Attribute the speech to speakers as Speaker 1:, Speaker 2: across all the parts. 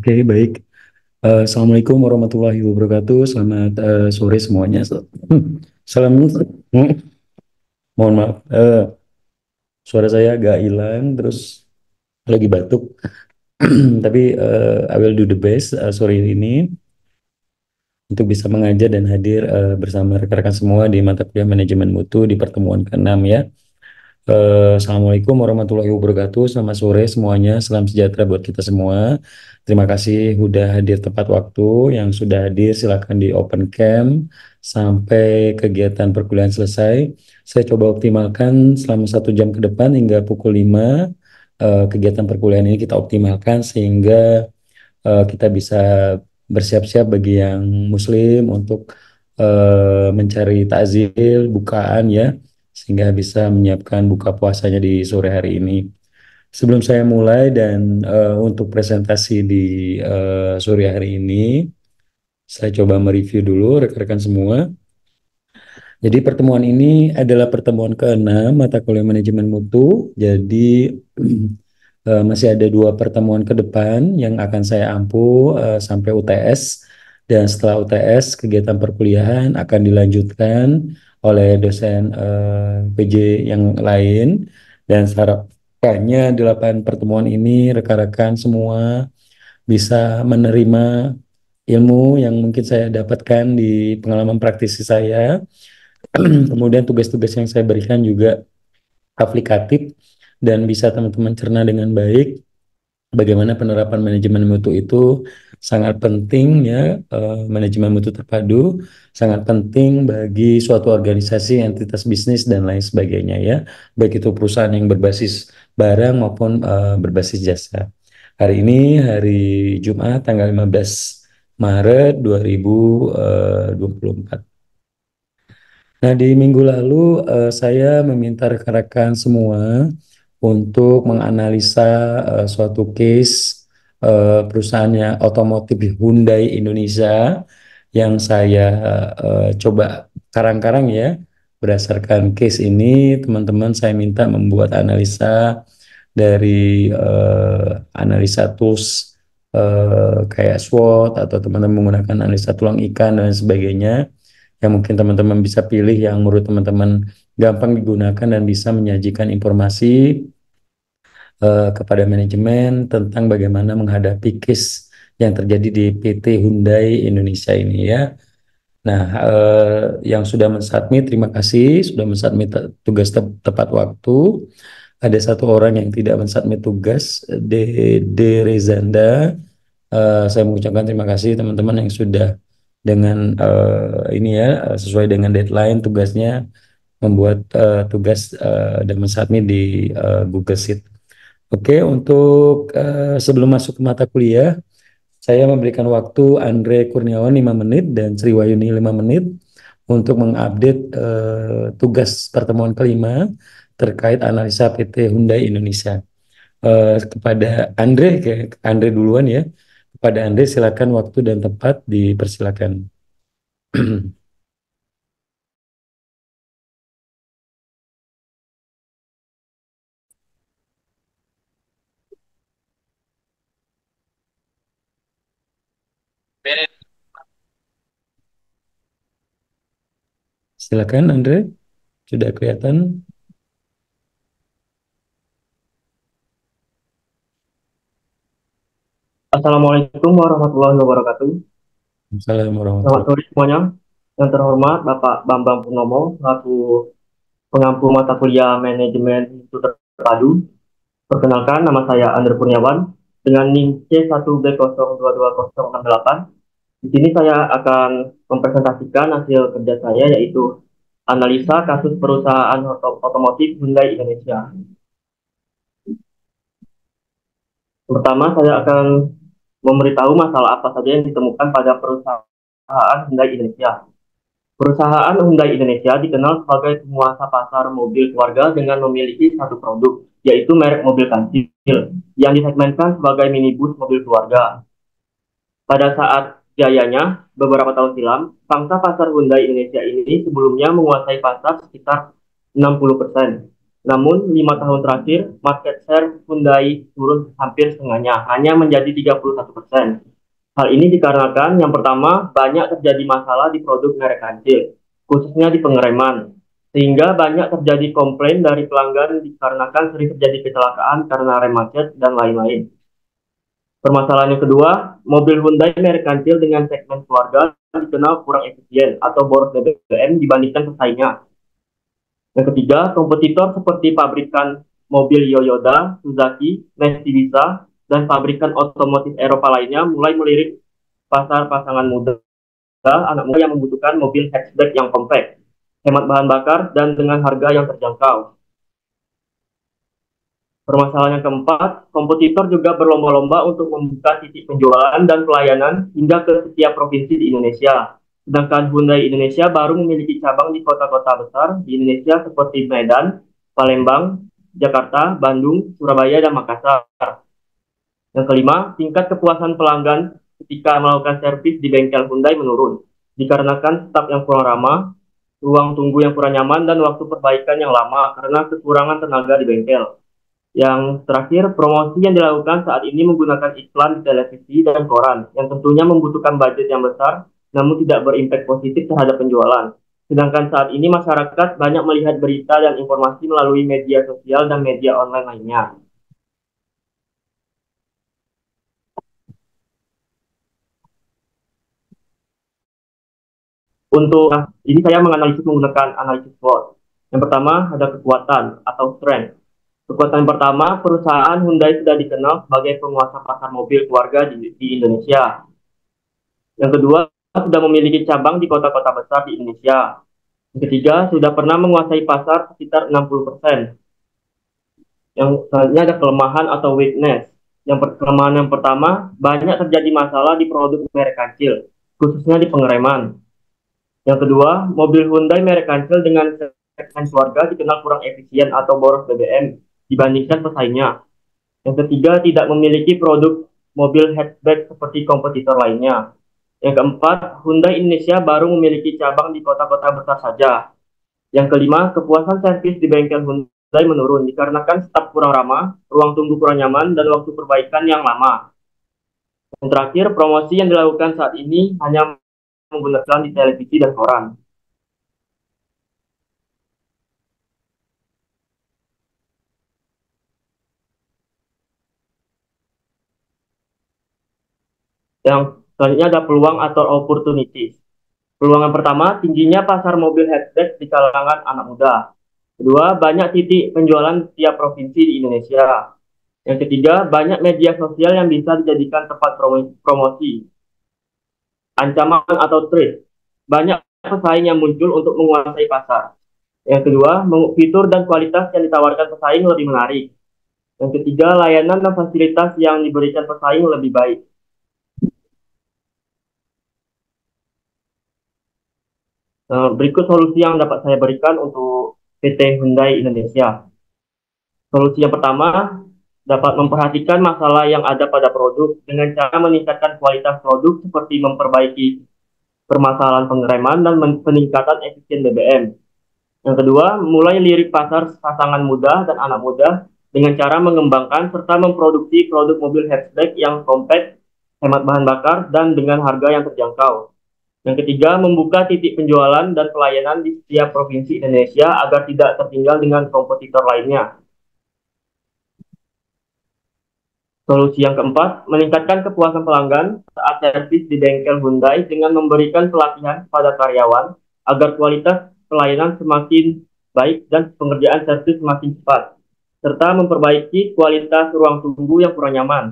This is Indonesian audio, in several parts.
Speaker 1: Oke, baik. Assalamualaikum warahmatullahi wabarakatuh. Selamat sore semuanya. Salam. Mohon maaf, suara saya agak hilang, terus lagi batuk. Tapi I will do the best sore ini untuk bisa mengajar dan hadir bersama rekan-rekan semua di mata kuliah manajemen mutu di pertemuan ke-6 ya. Assalamualaikum warahmatullahi wabarakatuh. Selamat sore semuanya. Salam sejahtera buat kita semua. Terima kasih sudah hadir tepat waktu. Yang sudah hadir silakan di open cam sampai kegiatan perkuliahan selesai. Saya coba optimalkan selama 1 jam ke depan hingga pukul 5. Kegiatan perkuliahan ini kita optimalkan sehingga kita bisa bersiap-siap bagi yang muslim untuk mencari takjil bukaan ya, sehingga bisa menyiapkan buka puasanya di sore hari ini. Sebelum saya mulai dan untuk presentasi di sore hari ini, saya coba mereview dulu rekan-rekan semua. Jadi pertemuan ini adalah pertemuan ke-6 mata kuliah manajemen mutu. Jadi masih ada 2 pertemuan ke depan yang akan saya ampu sampai UTS. Dan setelah UTS, kegiatan perkuliahan akan dilanjutkan oleh dosen PJ yang lain. Dan harapannya 8 pertemuan ini rekan-rekan semua bisa menerima ilmu yang mungkin saya dapatkan di pengalaman praktisi saya. Kemudian tugas-tugas yang saya berikan juga aplikatif dan bisa teman-teman cerna dengan baik. Bagaimana penerapan manajemen mutu itu sangat penting ya, manajemen mutu terpadu sangat penting bagi suatu organisasi, entitas bisnis dan lain sebagainya ya, baik itu perusahaan yang berbasis barang maupun berbasis jasa. Hari ini hari Jumat tanggal 15 Maret 2024. Nah, di minggu lalu saya meminta rekan-rekan semua untuk menganalisa suatu case perusahaannya otomotif Hyundai Indonesia yang saya coba karang-karang ya. Berdasarkan case ini, teman-teman saya minta membuat analisa dari analisa tools kayak SWOT atau teman-teman menggunakan analisa tulang ikan dan sebagainya yang mungkin teman-teman bisa pilih yang menurut teman-teman gampang digunakan dan bisa menyajikan informasi kepada manajemen tentang bagaimana menghadapi case yang terjadi di PT Hyundai Indonesia ini ya. Nah, yang sudah mensubmit, terima kasih sudah mensubmit tugas tepat waktu. Ada 1 orang yang tidak mensubmit tugas, Dede Rezanda. Saya mengucapkan terima kasih teman-teman yang sudah dengan ini ya, sesuai dengan deadline tugasnya membuat tugas dan mensubmit di Google Sheet. Oke, untuk sebelum masuk ke mata kuliah, saya memberikan waktu Andre Kurniawan 5 menit dan Sri Wayuni 5 menit untuk mengupdate tugas pertemuan ke-5 terkait analisa PT Hyundai Indonesia. Kepada Andre, Andre duluan ya. Kepada Andre silakan waktu dan tempat dipersilakan. Silakan Andre, sudah kelihatan.
Speaker 2: Assalamualaikum warahmatullahi wabarakatuh.
Speaker 1: Assalamualaikum
Speaker 2: Selamat
Speaker 1: warahmatullahi
Speaker 2: sore semuanya. Yang terhormat Bapak Bambang Purnomo selaku pengampu mata kuliah manajemen mutu terpadu. Perkenalkan, nama saya Andre Kurniawan dengan NIM C1B0220068. Di sini saya akan mempresentasikan hasil kerja saya, yaitu analisa kasus perusahaan otomotif Hyundai Indonesia. Pertama, saya akan memberitahu masalah apa saja yang ditemukan pada perusahaan Hyundai Indonesia. Perusahaan Hyundai Indonesia dikenal sebagai penguasa pasar mobil keluarga dengan memiliki satu produk, yaitu merek mobil kancil, yang disegmenkan sebagai minibus mobil keluarga. Pada saat jayanya, beberapa tahun silam, pangsa pasar Hyundai Indonesia ini sebelumnya menguasai pasar sekitar 60%. Namun, 5 tahun terakhir, market share Hyundai turun hampir setengahnya, hanya menjadi 31%. Hal ini dikarenakan yang pertama, banyak terjadi masalah di produk merek kancil, khususnya di pengereman, sehingga banyak terjadi komplain dari pelanggan dikarenakan sering terjadi kecelakaan karena rem macet dan lain-lain. Permasalahan yang kedua, mobil Hyundai merek kancil dengan segmen keluarga dikenal kurang efisien atau boros BBM dibandingkan pesaingnya. Yang ketiga, kompetitor seperti pabrikan mobil Toyota, Suzuki, Mitsubishi, dan pabrikan otomotif Eropa lainnya mulai melirik pasar pasangan muda, anak muda yang membutuhkan mobil hatchback yang kompak, hemat bahan bakar, dan dengan harga yang terjangkau. Permasalahan yang keempat, kompetitor juga berlomba-lomba untuk membuka titik penjualan dan pelayanan hingga ke setiap provinsi di Indonesia. Sedangkan Hyundai Indonesia baru memiliki cabang di kota-kota besar di Indonesia seperti Medan, Palembang, Jakarta, Bandung, Surabaya, dan Makassar. Yang kelima, tingkat kepuasan pelanggan ketika melakukan servis di bengkel Hyundai menurun, dikarenakan staf yang kurang ramah, ruang tunggu yang kurang nyaman, dan waktu perbaikan yang lama karena kekurangan tenaga di bengkel. Yang terakhir, promosi yang dilakukan saat ini menggunakan iklan di televisi dan koran, yang tentunya membutuhkan budget yang besar, namun tidak berimpak positif terhadap penjualan. Sedangkan saat ini masyarakat banyak melihat berita dan informasi melalui media sosial dan media online lainnya. Untuk ini saya menganalisis menggunakan analisis SWOT. Yang pertama ada kekuatan atau strength. Kekuatan pertama, perusahaan Hyundai sudah dikenal sebagai penguasa pasar mobil keluarga di Indonesia. Yang kedua, sudah memiliki cabang di kota-kota besar di Indonesia. Yang ketiga, sudah pernah menguasai pasar sekitar 60%. Yang selanjutnya ada kelemahan atau weakness. Kelemahan yang pertama, banyak terjadi masalah di produk merek kancil, khususnya di pengereman. Yang kedua, mobil Hyundai merek kancil dengan segmen keluarga dikenal kurang efisien atau boros BBM dibandingkan pesaingnya. Yang ketiga, tidak memiliki produk mobil hatchback seperti kompetitor lainnya. Yang keempat, Hyundai Indonesia baru memiliki cabang di kota-kota besar saja. Yang kelima, kepuasan servis di bengkel Hyundai menurun dikarenakan staf kurang ramah, ruang tunggu kurang nyaman, dan waktu perbaikan yang lama. Yang terakhir, promosi yang dilakukan saat ini hanya menggunakan di televisi dan koran. Yang selanjutnya ada peluang atau opportunities. Peluang yang pertama, tingginya pasar mobil hatchback di kalangan anak muda. Kedua, banyak titik penjualan setiap provinsi di Indonesia. Yang ketiga, banyak media sosial yang bisa dijadikan tempat promosi. Ancaman atau threat. Banyak pesaing yang muncul untuk menguasai pasar. Yang kedua, fitur dan kualitas yang ditawarkan pesaing lebih menarik. Yang ketiga, layanan dan fasilitas yang diberikan pesaing lebih baik. Berikut solusi yang dapat saya berikan untuk PT Hyundai Indonesia. Solusi yang pertama, dapat memperhatikan masalah yang ada pada produk dengan cara meningkatkan kualitas produk seperti memperbaiki permasalahan pengereman dan peningkatan efisien BBM. Yang kedua, mulai lirik pasar pasangan muda dan anak muda dengan cara mengembangkan serta memproduksi produk mobil hatchback yang kompak, hemat bahan bakar, dan dengan harga yang terjangkau. Yang ketiga, membuka titik penjualan dan pelayanan di setiap provinsi Indonesia agar tidak tertinggal dengan kompetitor lainnya. Solusi yang keempat, meningkatkan kepuasan pelanggan saat servis di bengkel Hyundai dengan memberikan pelatihan pada karyawan agar kualitas pelayanan semakin baik dan pengerjaan servis semakin cepat, serta memperbaiki kualitas ruang tunggu yang kurang nyaman.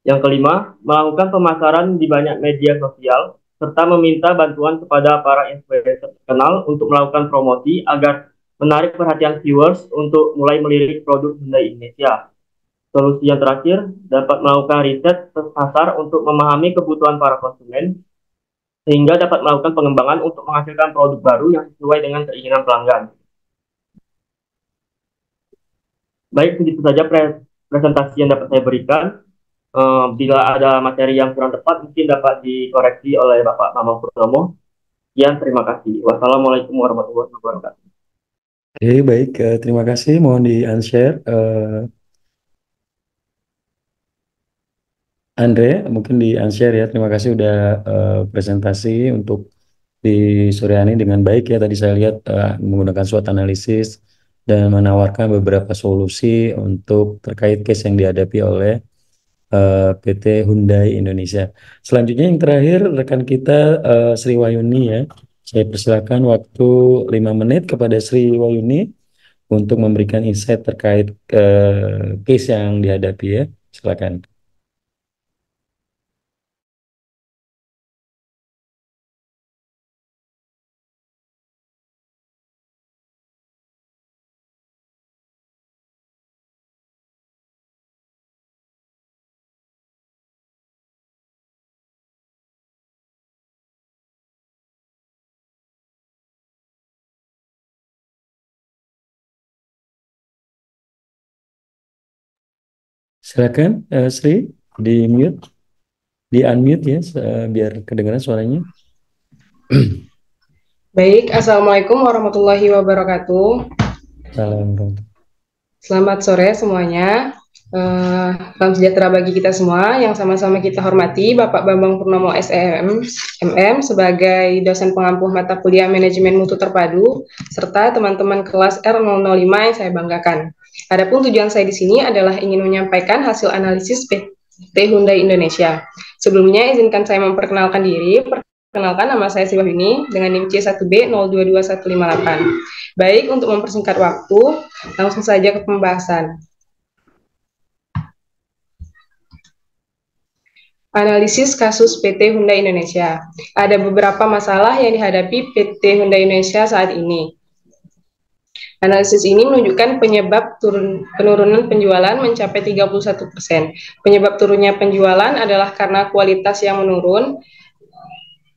Speaker 2: Yang kelima, melakukan pemasaran di banyak media sosial, serta meminta bantuan kepada para influencer terkenal untuk melakukan promosi agar menarik perhatian viewers untuk mulai melirik produk Hyundai Indonesia. Solusi yang terakhir, dapat melakukan riset pasar untuk memahami kebutuhan para konsumen, sehingga dapat melakukan pengembangan untuk menghasilkan produk baru yang sesuai dengan keinginan pelanggan. Baik, begitu saja presentasi yang dapat saya berikan. Bila ada materi yang kurang tepat, mungkin dapat dikoreksi oleh Bapak Bambang Purnomo. Sekian, terima kasih. Wassalamualaikum warahmatullahi wabarakatuh.
Speaker 1: Oke, baik. Terima kasih. Mohon di-unshare. Andre, mungkin di-unshare ya. Terima kasih udah presentasi untuk di sore hari ini dengan baik ya. Tadi saya lihat menggunakan SWOT analisis dan menawarkan beberapa solusi untuk terkait case yang dihadapi oleh PT Hyundai Indonesia. Selanjutnya yang terakhir rekan kita Sri Wayuni ya. Saya persilakan waktu 5 menit kepada Sri Wayuni untuk memberikan insight terkait case yang dihadapi ya. Silakan. Silakan Sri di mute, di unmute ya biar kedengaran suaranya.
Speaker 3: Baik, Assalamualaikum warahmatullahi wabarakatuh.
Speaker 1: Salam.
Speaker 3: Selamat sore semuanya. Salam sejahtera bagi kita semua yang sama-sama kita hormati Bapak Bambang Purnomo SEM MM sebagai dosen pengampu mata kuliah manajemen mutu terpadu serta teman-teman kelas R005 yang saya banggakan. Adapun tujuan saya di sini adalah ingin menyampaikan hasil analisis PT Hyundai Indonesia. Sebelumnya izinkan saya memperkenalkan diri. Perkenalkan, nama saya Siwahini dengan NIM C1B022158. Baik, untuk mempersingkat waktu, langsung saja ke pembahasan. Analisis kasus PT Hyundai Indonesia. Ada beberapa masalah yang dihadapi PT Hyundai Indonesia saat ini. Analisis ini menunjukkan penyebab penurunan penjualan mencapai 31%. Penyebab turunnya penjualan adalah karena kualitas yang menurun,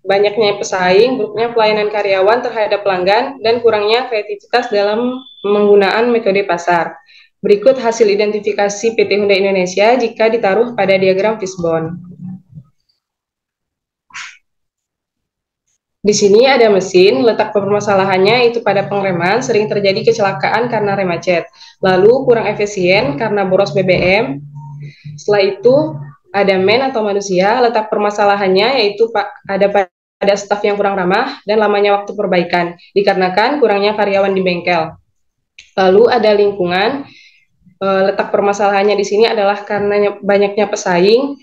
Speaker 3: banyaknya pesaing, buruknya pelayanan karyawan terhadap pelanggan, dan kurangnya kreativitas dalam penggunaan metode pasar. Berikut hasil identifikasi PT Hyundai Indonesia jika ditaruh pada diagram fishbone. Di sini ada mesin, letak permasalahannya itu pada pengereman, sering terjadi kecelakaan karena rem macet. Lalu kurang efisien karena boros BBM. Setelah itu ada man atau manusia, letak permasalahannya yaitu ada pada staf yang kurang ramah dan lamanya waktu perbaikan, dikarenakan kurangnya karyawan di bengkel. Lalu ada lingkungan, letak permasalahannya di sini adalah karena banyaknya pesaing,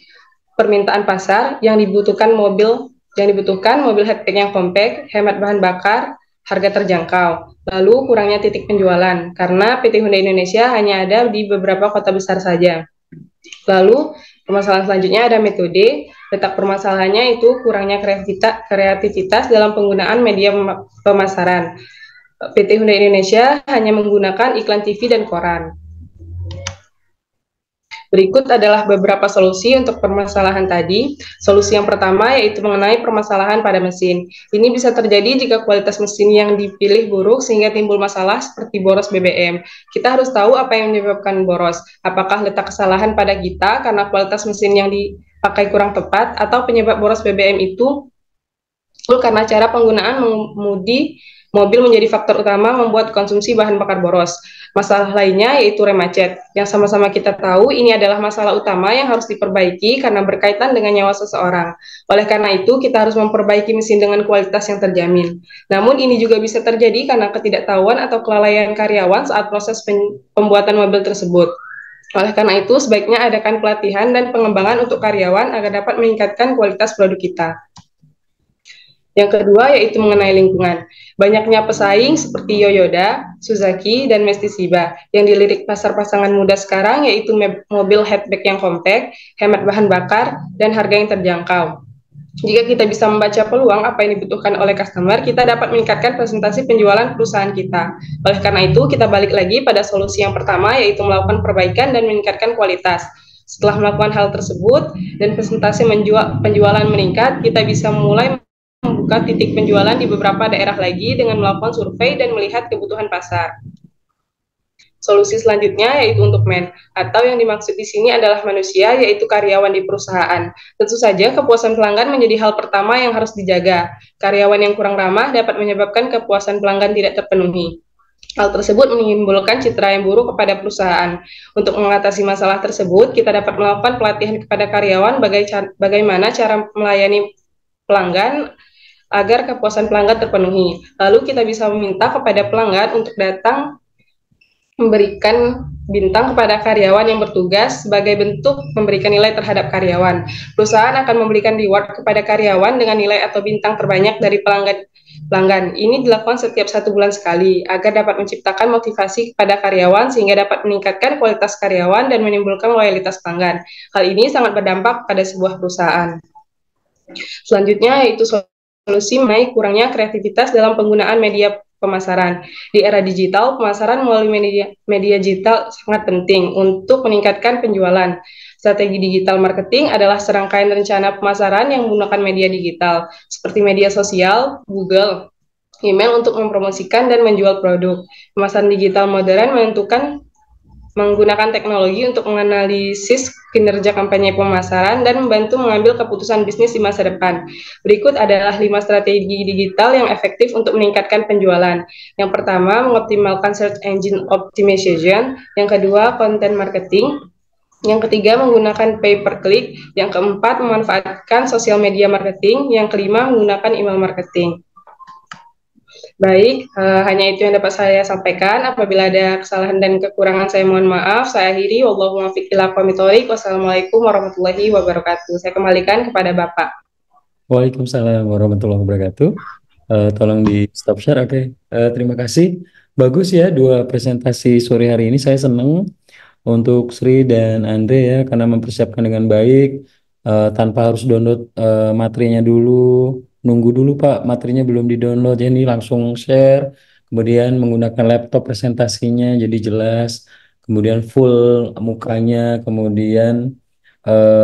Speaker 3: permintaan pasar yang dibutuhkan mobil hatchback yang compact, hemat bahan bakar, harga terjangkau. Lalu kurangnya titik penjualan karena PT Hyundai Indonesia hanya ada di beberapa kota besar saja. Lalu permasalahan selanjutnya ada metode. Letak permasalahannya itu kurangnya kreativitas dalam penggunaan media pemasaran. PT Hyundai Indonesia hanya menggunakan iklan TV dan koran. Berikut adalah beberapa solusi untuk permasalahan tadi. Solusi yang pertama yaitu mengenai permasalahan pada mesin. Ini bisa terjadi jika kualitas mesin yang dipilih buruk sehingga timbul masalah seperti boros BBM. Kita harus tahu apa yang menyebabkan boros. Apakah letak kesalahan pada kita karena kualitas mesin yang dipakai kurang tepat, atau penyebab boros BBM itu karena cara penggunaan mengemudi mobil menjadi faktor utama membuat konsumsi bahan bakar boros. Masalah lainnya yaitu rem macet. Yang sama-sama kita tahu ini adalah masalah utama yang harus diperbaiki karena berkaitan dengan nyawa seseorang. Oleh karena itu, kita harus memperbaiki mesin dengan kualitas yang terjamin. Namun ini juga bisa terjadi karena ketidaktahuan atau kelalaian karyawan saat proses pembuatan mobil tersebut. Oleh karena itu, sebaiknya adakan pelatihan dan pengembangan untuk karyawan agar dapat meningkatkan kualitas produk kita. Yang kedua yaitu mengenai lingkungan. Banyaknya pesaing seperti Yoyoda, Suzuki, dan Mestishiba yang dilirik pasar pasangan muda sekarang yaitu mobil hatchback yang compact, hemat bahan bakar, dan harga yang terjangkau. Jika kita bisa membaca peluang apa yang dibutuhkan oleh customer, kita dapat meningkatkan presentasi penjualan perusahaan kita. Oleh karena itu, kita balik lagi pada solusi yang pertama yaitu melakukan perbaikan dan meningkatkan kualitas. Setelah melakukan hal tersebut dan presentasi penjualan meningkat, kita bisa mulai membuka titik penjualan di beberapa daerah lagi dengan melakukan survei dan melihat kebutuhan pasar. Solusi selanjutnya yaitu untuk man, atau yang dimaksud di sini adalah manusia, yaitu karyawan di perusahaan. Tentu saja kepuasan pelanggan menjadi hal pertama yang harus dijaga. Karyawan yang kurang ramah dapat menyebabkan kepuasan pelanggan tidak terpenuhi. Hal tersebut menimbulkan citra yang buruk kepada perusahaan. Untuk mengatasi masalah tersebut, kita dapat melakukan pelatihan kepada karyawan bagaimana cara melayani pelanggan agar kepuasan pelanggan terpenuhi. Lalu kita bisa meminta kepada pelanggan untuk datang memberikan bintang kepada karyawan yang bertugas sebagai bentuk memberikan nilai terhadap karyawan. Perusahaan akan memberikan reward kepada karyawan dengan nilai atau bintang terbanyak dari pelanggan. Ini dilakukan setiap 1 bulan sekali agar dapat menciptakan motivasi kepada karyawan sehingga dapat meningkatkan kualitas karyawan dan menimbulkan loyalitas pelanggan. Hal ini sangat berdampak pada sebuah perusahaan. Selanjutnya yaitu solusi mengenai kurangnya kreativitas dalam penggunaan media pemasaran. Di era digital, pemasaran melalui media digital sangat penting untuk meningkatkan penjualan. Strategi digital marketing adalah serangkaian rencana pemasaran yang menggunakan media digital, seperti media sosial, Google, email untuk mempromosikan dan menjual produk. Pemasaran digital modern menggunakan teknologi untuk menganalisis kinerja kampanye pemasaran dan membantu mengambil keputusan bisnis di masa depan. Berikut adalah 5 strategi digital yang efektif untuk meningkatkan penjualan. Yang pertama, mengoptimalkan search engine optimization. Yang kedua, content marketing. Yang ketiga, menggunakan pay per click. Yang keempat, memanfaatkan sosial media marketing. Yang kelima, menggunakan email marketing. Baik, hanya itu yang dapat saya sampaikan. Apabila ada kesalahan dan kekurangan, saya mohon maaf. Saya akhiri. Wallahul muwaffiq ila aqwamit thoriq. Wassalamualaikum warahmatullahi wabarakatuh. Saya kembalikan kepada Bapak.
Speaker 1: Waalaikumsalam warahmatullahi wabarakatuh. Tolong di stop share, oke. Terima kasih. Bagus ya 2 presentasi sore hari ini. Saya senang untuk Sri dan Andre ya karena mempersiapkan dengan baik tanpa harus download materinya dulu, nunggu dulu Pak materinya belum di-download, jadi langsung share, kemudian menggunakan laptop presentasinya jadi jelas, kemudian full mukanya, kemudian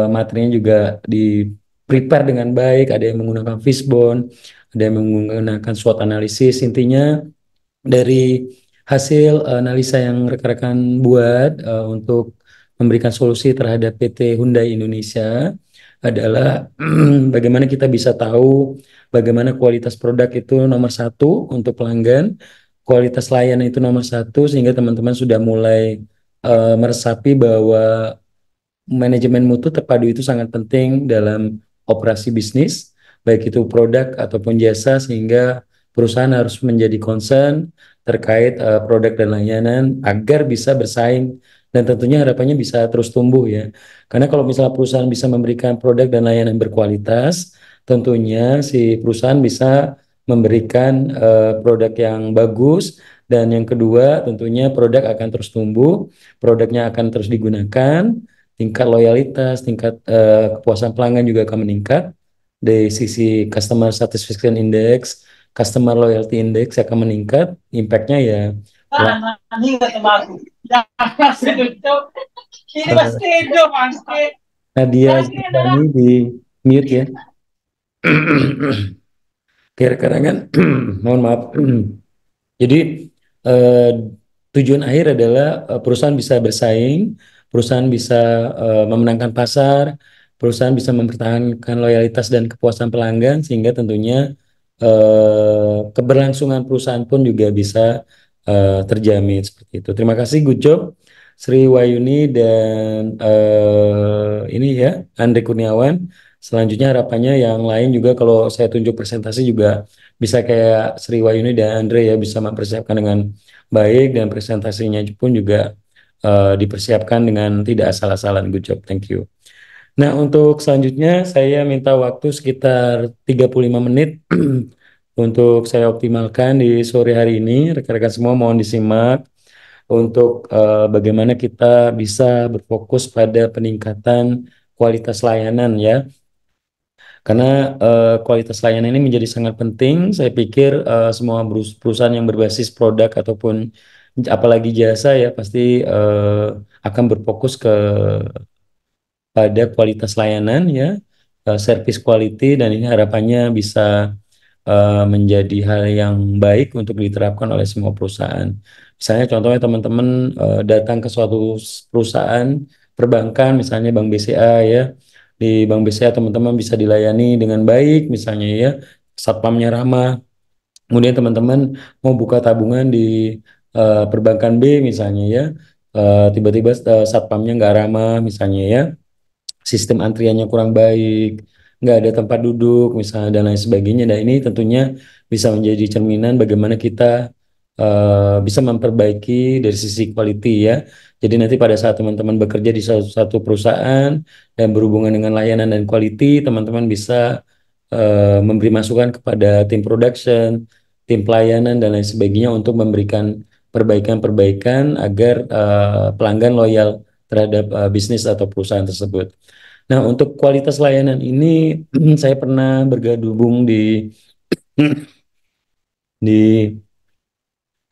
Speaker 1: materinya juga di prepare dengan baik, ada yang menggunakan fishbone, ada yang menggunakan SWOT analisis. Intinya dari hasil analisa yang rekan-rekan buat untuk memberikan solusi terhadap PT Hyundai Indonesia adalah bagaimana kita bisa tahu bagaimana kualitas produk itu nomor 1 untuk pelanggan, kualitas layanan itu nomor 1, sehingga teman-teman sudah mulai meresapi bahwa manajemen mutu terpadu itu sangat penting dalam operasi bisnis, baik itu produk ataupun jasa, sehingga perusahaan harus menjadi concern terkait produk dan layanan agar bisa bersaing dan tentunya harapannya bisa terus tumbuh ya. Karena kalau misalnya perusahaan bisa memberikan produk dan layanan berkualitas, tentunya si perusahaan bisa memberikan produk yang bagus, dan yang kedua tentunya produk akan terus tumbuh, produknya akan terus digunakan, tingkat loyalitas, tingkat kepuasan pelanggan juga akan meningkat. Dari sisi customer satisfaction index, customer loyalty index akan meningkat. Impact-nya ya Nadia Zidani di mute ya. Kira-kira kan, mohon maaf. Jadi eh, tujuan akhir adalah perusahaan bisa bersaing, perusahaan bisa memenangkan pasar, perusahaan bisa mempertahankan loyalitas dan kepuasan pelanggan, sehingga tentunya keberlangsungan perusahaan pun juga bisa terjamin seperti itu. Terima kasih, good job Sri Wayuni dan ini ya Andre Kurniawan. Selanjutnya harapannya yang lain juga kalau saya tunjuk presentasi juga bisa kayak Sri Wayuni dan Andre ya, bisa mempersiapkan dengan baik dan presentasinya pun juga dipersiapkan dengan tidak asal-asalan. Good job, thank you. Nah, untuk selanjutnya saya minta waktu sekitar 35 menit untuk saya optimalkan di sore hari ini. Rekan-rekan semua mohon disimak untuk bagaimana kita bisa berfokus pada peningkatan kualitas layanan ya. Karena kualitas layanan ini menjadi sangat penting. Saya pikir semua perusahaan yang berbasis produk ataupun apalagi jasa ya pasti akan berfokus pada kualitas layanan ya, service quality, dan ini harapannya bisa menjadi hal yang baik untuk diterapkan oleh semua perusahaan. Misalnya contohnya teman-teman datang ke suatu perusahaan perbankan, misalnya Bank BCA ya. Di Bank BCA teman-teman bisa dilayani dengan baik, misalnya ya, satpamnya ramah. Kemudian teman-teman mau buka tabungan di perbankan B misalnya ya, tiba-tiba satpamnya nggak ramah misalnya ya, sistem antriannya kurang baik, nggak ada tempat duduk misalnya dan lain sebagainya. Dan ini tentunya bisa menjadi cerminan bagaimana kita bisa memperbaiki dari sisi quality ya. Jadi nanti pada saat teman-teman bekerja di satu perusahaan dan berhubungan dengan layanan dan quality, teman-teman bisa memberi masukan kepada tim production, tim pelayanan dan lain sebagainya untuk memberikan perbaikan-perbaikan agar pelanggan loyal terhadap bisnis atau perusahaan tersebut. Nah, untuk kualitas layanan ini saya pernah bergabung di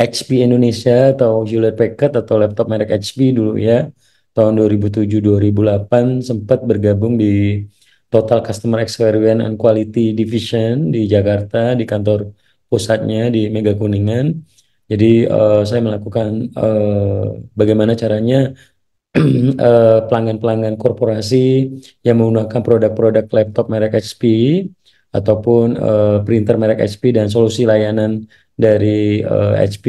Speaker 1: HP Indonesia atau Hewlett Packard atau laptop merek HP dulu ya. Tahun 2007-2008 sempat bergabung di Total Customer Experience and Quality Division di Jakarta di kantor pusatnya di Mega Kuningan. Jadi saya melakukan bagaimana caranya pelanggan-pelanggan korporasi yang menggunakan produk-produk laptop merek HP ataupun printer merek HP dan solusi layanan dari HP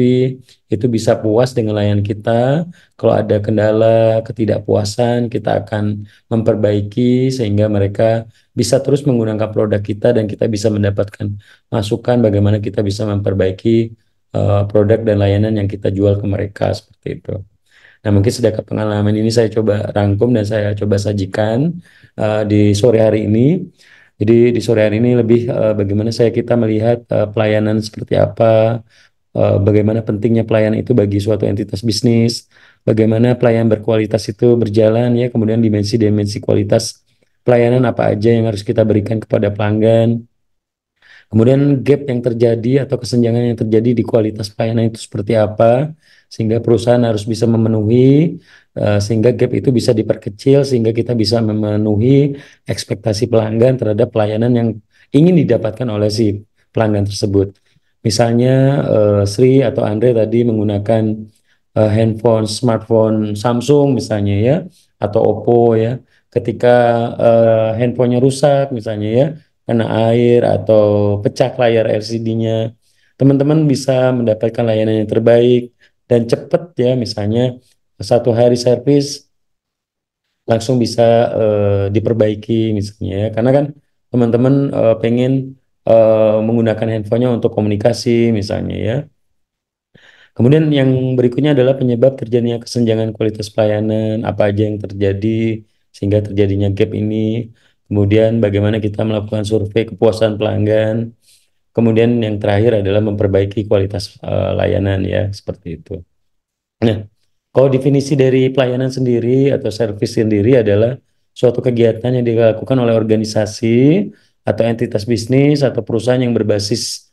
Speaker 1: itu bisa puas dengan layanan kita. Kalau ada kendala, ketidakpuasan, kita akan memperbaiki sehingga mereka bisa terus menggunakan produk kita dan kita bisa mendapatkan masukan bagaimana kita bisa memperbaiki produk dan layanan yang kita jual ke mereka seperti itu. Nah, mungkin sedekah pengalaman ini saya coba rangkum dan saya coba sajikan di sore hari ini. Jadi di sore hari ini lebih bagaimana kita melihat pelayanan seperti apa, bagaimana pentingnya pelayanan itu bagi suatu entitas bisnis, bagaimana pelayanan berkualitas itu berjalan ya, kemudian dimensi-dimensi kualitas pelayanan apa aja yang harus kita berikan kepada pelanggan. Kemudian gap yang terjadi atau kesenjangan yang terjadi di kualitas pelayanan itu seperti apa, sehingga perusahaan harus bisa memenuhi, sehingga gap itu bisa diperkecil, sehingga kita bisa memenuhi ekspektasi pelanggan terhadap pelayanan yang ingin didapatkan oleh si pelanggan tersebut. Misalnya Sri atau Andre tadi menggunakan handphone, smartphone Samsung misalnya ya, atau Oppo ya, ketika handphonenya rusak misalnya ya, kena air atau pecah layar LCD-nya, teman-teman bisa mendapatkan layanan yang terbaik dan cepat ya, misalnya 1 hari servis langsung bisa diperbaiki misalnya ya. Karena kan teman-teman pengen menggunakan handphonenya untuk komunikasi misalnya ya. Kemudian yang berikutnya adalah penyebab terjadinya kesenjangan kualitas pelayanan, apa aja yang terjadi sehingga terjadinya gap ini. Kemudian bagaimana kita melakukan survei kepuasan pelanggan. Kemudian yang terakhir adalah memperbaiki kualitas layanan ya, seperti itu. Nah, kalau definisi dari pelayanan sendiri atau servis sendiri adalah suatu kegiatan yang dilakukan oleh organisasi atau entitas bisnis atau perusahaan yang berbasis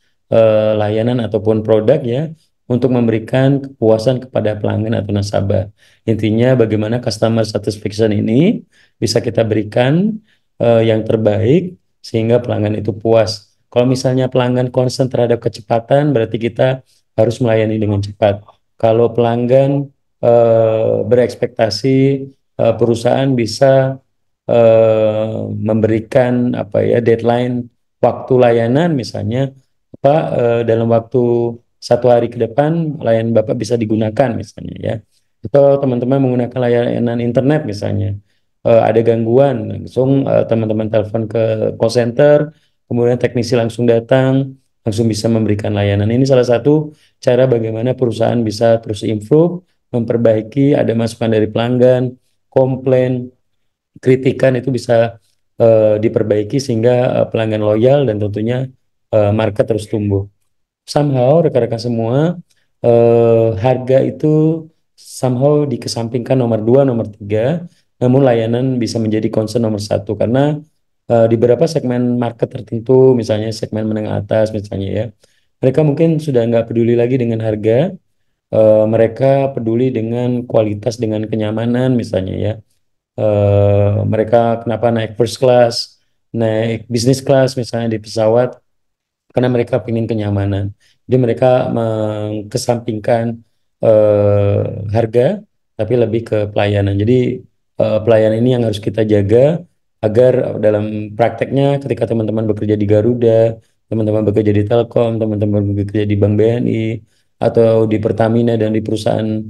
Speaker 1: layanan ataupun produk ya untuk memberikan kepuasan kepada pelanggan atau nasabah. Intinya bagaimana customer satisfaction ini bisa kita berikan yang terbaik sehingga pelanggan itu puas. Kalau misalnya pelanggan concern terhadap kecepatan, berarti kita harus melayani dengan cepat. Kalau pelanggan berekspektasi perusahaan bisa memberikan apa ya deadline waktu layanan misalnya apa dalam waktu 1 hari ke depan layanan Bapak bisa digunakan misalnya ya. Atau teman-teman menggunakan layanan internet misalnya ada gangguan langsung teman-teman telepon ke call center, kemudian teknisi langsung datang, langsung bisa memberikan layanan. Ini salah satu cara bagaimana perusahaan bisa terus improve, memperbaiki, ada masukan dari pelanggan, komplain, kritikan itu bisa diperbaiki sehingga pelanggan loyal dan tentunya market terus tumbuh. Somehow rekan-rekan semua harga itu somehow dikesampingkan nomor 2, nomor 3, namun layanan bisa menjadi concern nomor 1 karena di beberapa segmen market tertentu, misalnya segmen menengah atas misalnya ya, mereka mungkin sudah nggak peduli lagi dengan harga, mereka peduli dengan kualitas, dengan kenyamanan misalnya ya. Mereka kenapa naik first class, naik business class misalnya di pesawat, karena mereka ingin kenyamanan. Jadi mereka mengesampingkan eh, harga, tapi lebih ke pelayanan. Jadi pelayanan ini yang harus kita jaga agar dalam prakteknya ketika teman-teman bekerja di Garuda, teman-teman bekerja di Telkom, teman-teman bekerja di Bank BNI, atau di Pertamina dan di perusahaan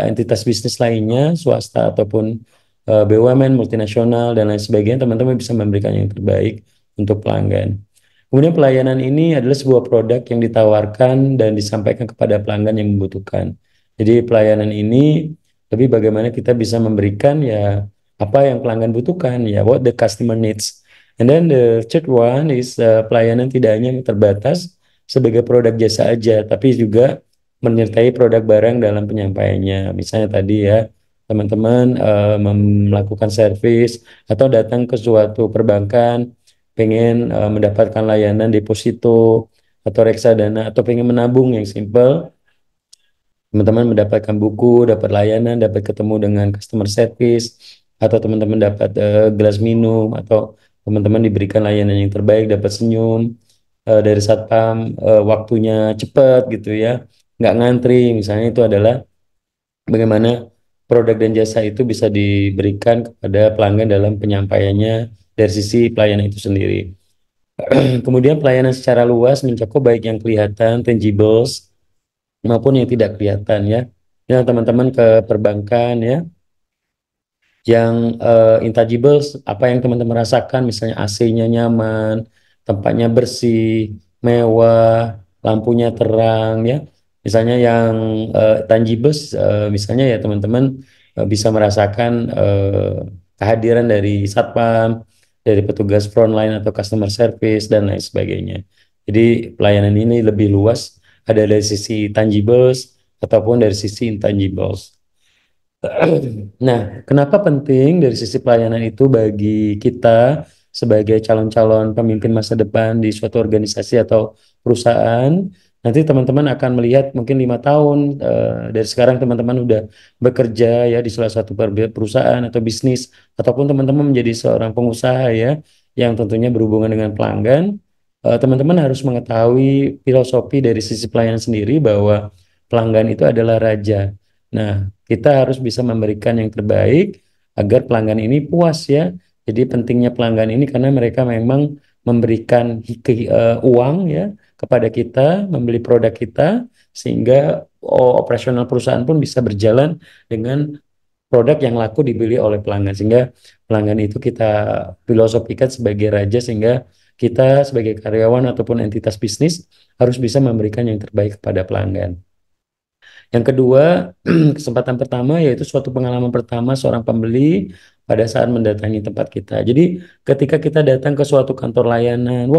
Speaker 1: entitas bisnis lainnya, swasta ataupun BUMN, multinasional dan lain sebagainya, teman-teman bisa memberikan yang terbaik untuk pelanggan. Kemudian pelayanan ini adalah sebuah produk yang ditawarkan dan disampaikan kepada pelanggan yang membutuhkan. Jadi pelayanan ini lebih bagaimana kita bisa memberikan ya apa yang pelanggan butuhkan, ya what the customer needs. And then the third one is pelayanan tidak hanya terbatas sebagai produk jasa aja, tapi juga menyertai produk barang dalam penyampaiannya. Misalnya tadi ya, teman-teman melakukan servis atau datang ke suatu perbankan, pengen mendapatkan layanan deposito atau reksadana atau pengen menabung yang simple, teman-teman mendapatkan buku, dapat layanan, dapat ketemu dengan customer service, atau teman-teman dapat gelas minum, atau teman-teman diberikan layanan yang terbaik, dapat senyum dari satpam, waktunya cepat gitu ya, nggak ngantri. Misalnya itu adalah bagaimana produk dan jasa itu bisa diberikan kepada pelanggan dalam penyampaiannya dari sisi pelayanan itu sendiri. Kemudian pelayanan secara luas mencakup baik yang kelihatan, tangibles, maupun yang tidak kelihatan ya. Ya teman-teman ke perbankan ya, yang intangibles, apa yang teman-teman rasakan, misalnya AC-nya nyaman, tempatnya bersih, mewah, lampunya terang ya. Misalnya yang tangibles, misalnya ya teman-teman bisa merasakan kehadiran dari satpam, dari petugas frontline atau customer service dan lain sebagainya. Jadi pelayanan ini lebih luas, ada dari sisi tangibles ataupun dari sisi intangibles. Nah, kenapa penting dari sisi pelayanan itu bagi kita sebagai calon-calon pemimpin masa depan di suatu organisasi atau perusahaan? Nanti teman-teman akan melihat mungkin 5 tahun dari sekarang teman-teman udah bekerja ya di salah satu perusahaan atau bisnis, ataupun teman-teman menjadi seorang pengusaha ya yang tentunya berhubungan dengan pelanggan. Teman-teman harus mengetahui filosofi dari sisi pelayanan sendiri bahwa pelanggan itu adalah raja. Nah, kita harus bisa memberikan yang terbaik agar pelanggan ini puas ya. Jadi pentingnya pelanggan ini karena mereka memang memberikan uang ya kepada kita, membeli produk kita, sehingga operasional perusahaan pun bisa berjalan dengan produk yang laku dibeli oleh pelanggan. Sehingga pelanggan itu kita filosofikan sebagai raja, sehingga kita sebagai karyawan ataupun entitas bisnis harus bisa memberikan yang terbaik kepada pelanggan. Yang kedua, kesempatan pertama yaitu suatu pengalaman pertama seorang pembeli pada saat mendatangi tempat kita. Jadi ketika kita datang ke suatu kantor layanan,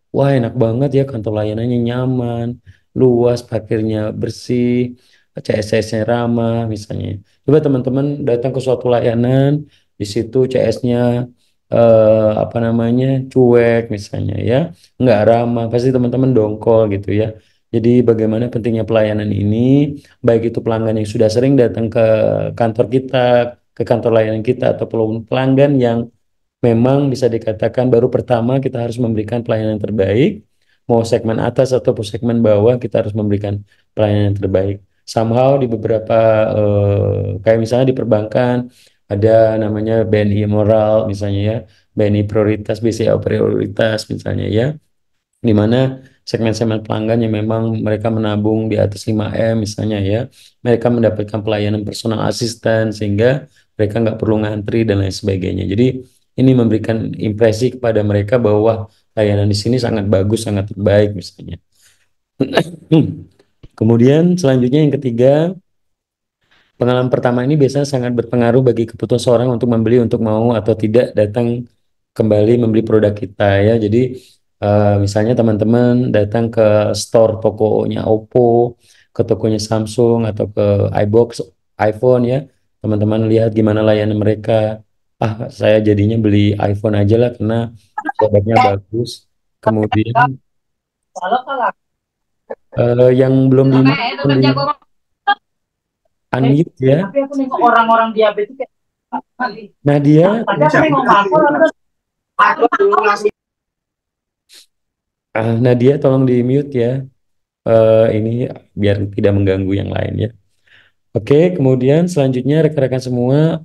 Speaker 1: wah enak banget ya, kantor layanannya nyaman, luas, parkirnya bersih, CSS-nya ramah misalnya. Coba teman-teman datang ke suatu layanan, di situ CS-nya apa namanya cuek misalnya ya, nggak ramah, pasti teman-teman dongkol gitu ya. Jadi bagaimana pentingnya pelayanan ini, baik itu pelanggan yang sudah sering datang ke kantor kita, ke kantor layanan kita, atau pelanggan yang memang bisa dikatakan baru pertama, kita harus memberikan pelayanan yang terbaik. Mau segmen atas ataupun segmen bawah, kita harus memberikan pelayanan yang terbaik. Somehow di beberapa, kayak misalnya di perbankan, ada namanya BNI moral misalnya ya, BNI prioritas, BCA prioritas misalnya ya, di mana segmen-segmen pelanggan yang memang mereka menabung di atas 5M misalnya ya, mereka mendapatkan pelayanan personal assistant sehingga mereka nggak perlu ngantri dan lain sebagainya. Jadi ini memberikan impresi kepada mereka bahwa layanan di sini sangat bagus, sangat baik misalnya. Kemudian selanjutnya yang ketiga, pengalaman pertama ini biasanya sangat berpengaruh bagi keputusan seorang untuk membeli, untuk mau atau tidak datang kembali membeli produk kita ya. Jadi misalnya teman-teman datang ke store tokonya Oppo, ke tokonya Samsung atau ke iBox, iPhone ya. Teman-teman lihat gimana layanan mereka. Ah, saya jadinya beli iPhone aja lah karena produknya bagus. Kemudian yang belum di unmute ya.
Speaker 2: Orang-orang diabetes
Speaker 1: Nadia, Nadia tolong di mute ya. Ini biar tidak mengganggu yang lain ya. Oke, kemudian selanjutnya rekan-rekan semua,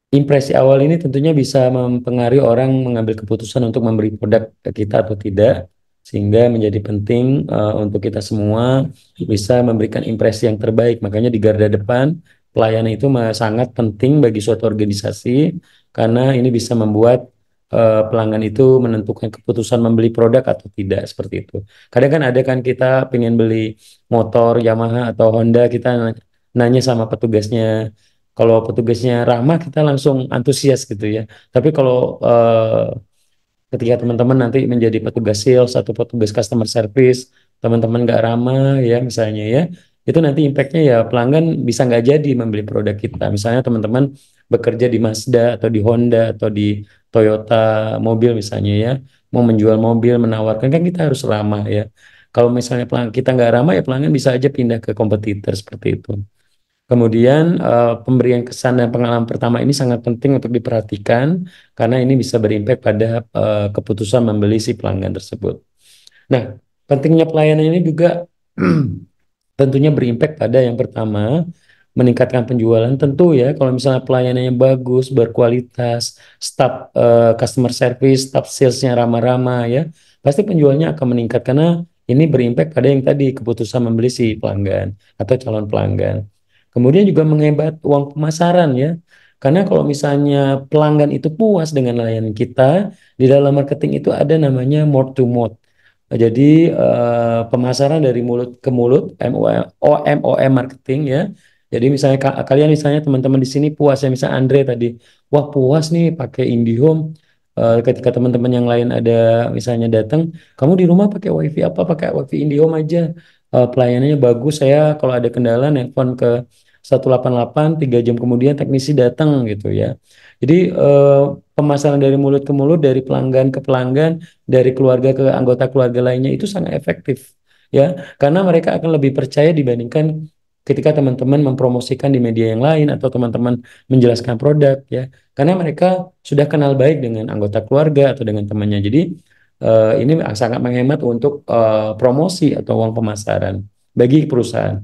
Speaker 1: impresi awal ini tentunya bisa mempengaruhi orang mengambil keputusan untuk membeli produk ke kita atau tidak. sehingga menjadi penting untuk kita semua bisa memberikan impresi yang terbaik. Makanya di garda depan pelayanan itu sangat penting bagi suatu organisasi karena ini bisa membuat pelanggan itu menentukan keputusan membeli produk atau tidak seperti itu. Kadang kan ada kan kita pengen beli motor Yamaha atau Honda, kita nanya sama petugasnya. Kalau petugasnya ramah kita langsung antusias gitu ya. Tapi kalau ketika teman-teman nanti menjadi petugas sales atau petugas customer service, teman-teman nggak ramah ya misalnya ya, itu nanti impactnya ya pelanggan bisa nggak jadi membeli produk kita. Misalnya teman-teman bekerja di Mazda atau di Honda atau di Toyota mobil misalnya ya, mau menjual mobil, menawarkan kan kita harus ramah ya. Kalau misalnya pelanggan kita nggak ramah ya pelanggan bisa aja pindah ke kompetitor seperti itu. Kemudian pemberian kesan dan pengalaman pertama ini sangat penting untuk diperhatikan karena ini bisa berimpact pada keputusan membeli si pelanggan tersebut. Nah, pentingnya pelayanan ini juga tentunya berimpact pada yang pertama, meningkatkan penjualan. Tentu ya, kalau misalnya pelayanannya bagus, berkualitas, staf customer service, staf salesnya ramah-ramah ya, pasti penjualnya akan meningkat karena ini berimpact pada yang tadi keputusan membeli si pelanggan atau calon pelanggan. Kemudian juga menghemat uang pemasaran ya. Karena kalau misalnya pelanggan itu puas dengan layanan kita, di dalam marketing itu ada namanya mouth to mouth. Jadi pemasaran dari mulut ke mulut, MOM marketing ya. Jadi misalnya kalian misalnya teman-teman di sini puas ya, misalnya Andre tadi, wah puas nih pakai IndiHome. Ketika teman-teman yang lain ada misalnya datang, kamu di rumah pakai WiFi apa? Pakai WiFi IndiHome aja. Pelayanannya bagus. Saya kalau ada kendala nelpon ke 188, 3 jam kemudian teknisi datang gitu ya. Jadi pemasaran dari mulut ke mulut, dari pelanggan ke pelanggan, dari keluarga ke anggota keluarga lainnya itu sangat efektif ya, karena mereka akan lebih percaya dibandingkan ketika teman-teman mempromosikan di media yang lain atau teman-teman menjelaskan produk ya, karena mereka sudah kenal baik dengan anggota keluarga atau dengan temannya. Jadi ini sangat menghemat untuk promosi atau uang pemasaran bagi perusahaan.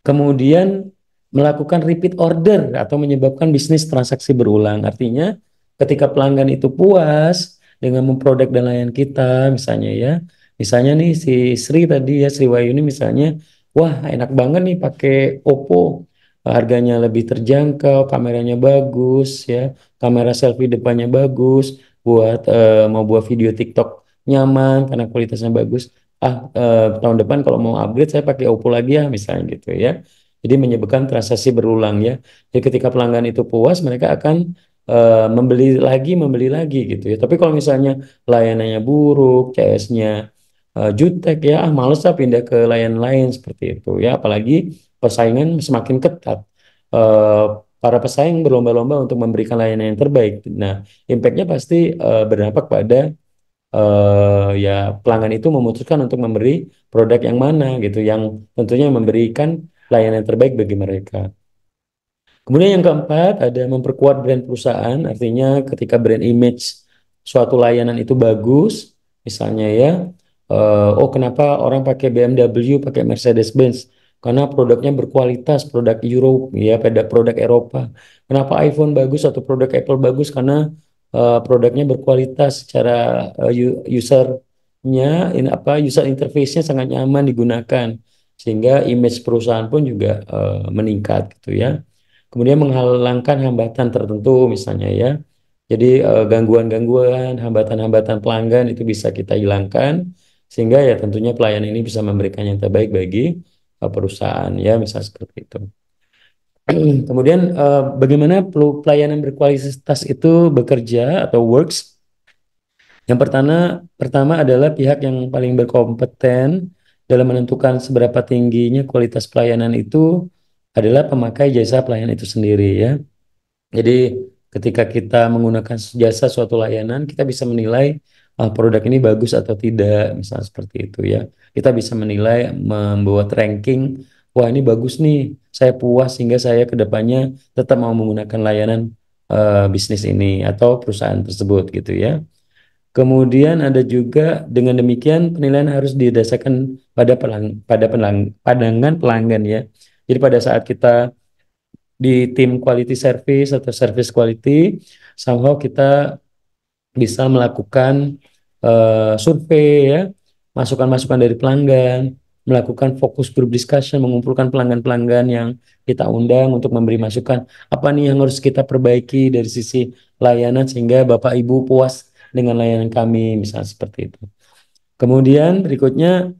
Speaker 1: Kemudian melakukan repeat order atau menyebabkan bisnis transaksi berulang. Artinya ketika pelanggan itu puas dengan memproduk dan layanan kita, misalnya ya, misalnya nih si Sri tadi ya, Sri Wayuni misalnya, wah enak banget nih pakai Oppo, harganya lebih terjangkau, kameranya bagus ya, kamera selfie depannya bagus, buat mau buat video TikTok nyaman karena kualitasnya bagus. Tahun depan kalau mau upgrade saya pakai Oppo lagi ya misalnya gitu ya. Jadi menyebabkan transaksi berulang ya. Jadi ketika pelanggan itu puas mereka akan membeli lagi gitu ya. Tapi kalau misalnya layanannya buruk, CS-nya jutek ya, males lah pindah ke layanan lain seperti itu ya. Apalagi persaingan semakin ketat. Eh, para pesaing berlomba-lomba untuk memberikan layanan yang terbaik. Nah, impact-nya pasti berdampak pada ya pelanggan itu memutuskan untuk memberi produk yang mana gitu, yang tentunya memberikan layanan yang terbaik bagi mereka. Kemudian yang keempat ada memperkuat brand perusahaan, artinya ketika brand image suatu layanan itu bagus, misalnya ya, oh kenapa orang pakai BMW, pakai Mercedes-Benz? Karena produknya berkualitas, produk Europe, ya, pada produk Eropa. Kenapa iPhone bagus atau produk Apple bagus? Karena produknya berkualitas secara usernya, ini apa, user interface-nya sangat nyaman digunakan, sehingga image perusahaan pun juga meningkat gitu ya. Kemudian menghilangkan hambatan tertentu misalnya ya. Jadi gangguan-gangguan, hambatan-hambatan pelanggan itu bisa kita hilangkan sehingga ya tentunya pelayanan ini bisa memberikan yang terbaik bagi perusahaan ya, misal seperti itu. Kemudian bagaimana pelayanan berkualitas itu bekerja atau works? Yang pertama adalah pihak yang paling berkompeten dalam menentukan seberapa tingginya kualitas pelayanan itu adalah pemakai jasa pelayanan itu sendiri ya. Jadi ketika kita menggunakan jasa suatu layanan, kita bisa menilai produk ini bagus atau tidak, misalnya seperti itu ya. Kita bisa menilai, membuat ranking, wah ini bagus nih, saya puas sehingga saya ke depannya tetap mau menggunakan layanan bisnis ini atau perusahaan tersebut gitu ya. Kemudian ada juga dengan demikian penilaian harus didasarkan pada pandangan pelanggan ya. Jadi pada saat kita di tim quality service atau service quality, somehow kita bisa melakukan survei ya, masukan-masukan dari pelanggan, melakukan fokus group discussion, mengumpulkan pelanggan-pelanggan yang kita undang untuk memberi masukan apa nih yang harus kita perbaiki dari sisi layanan sehingga Bapak Ibu puas dengan layanan kami, misalnya seperti itu. Kemudian berikutnya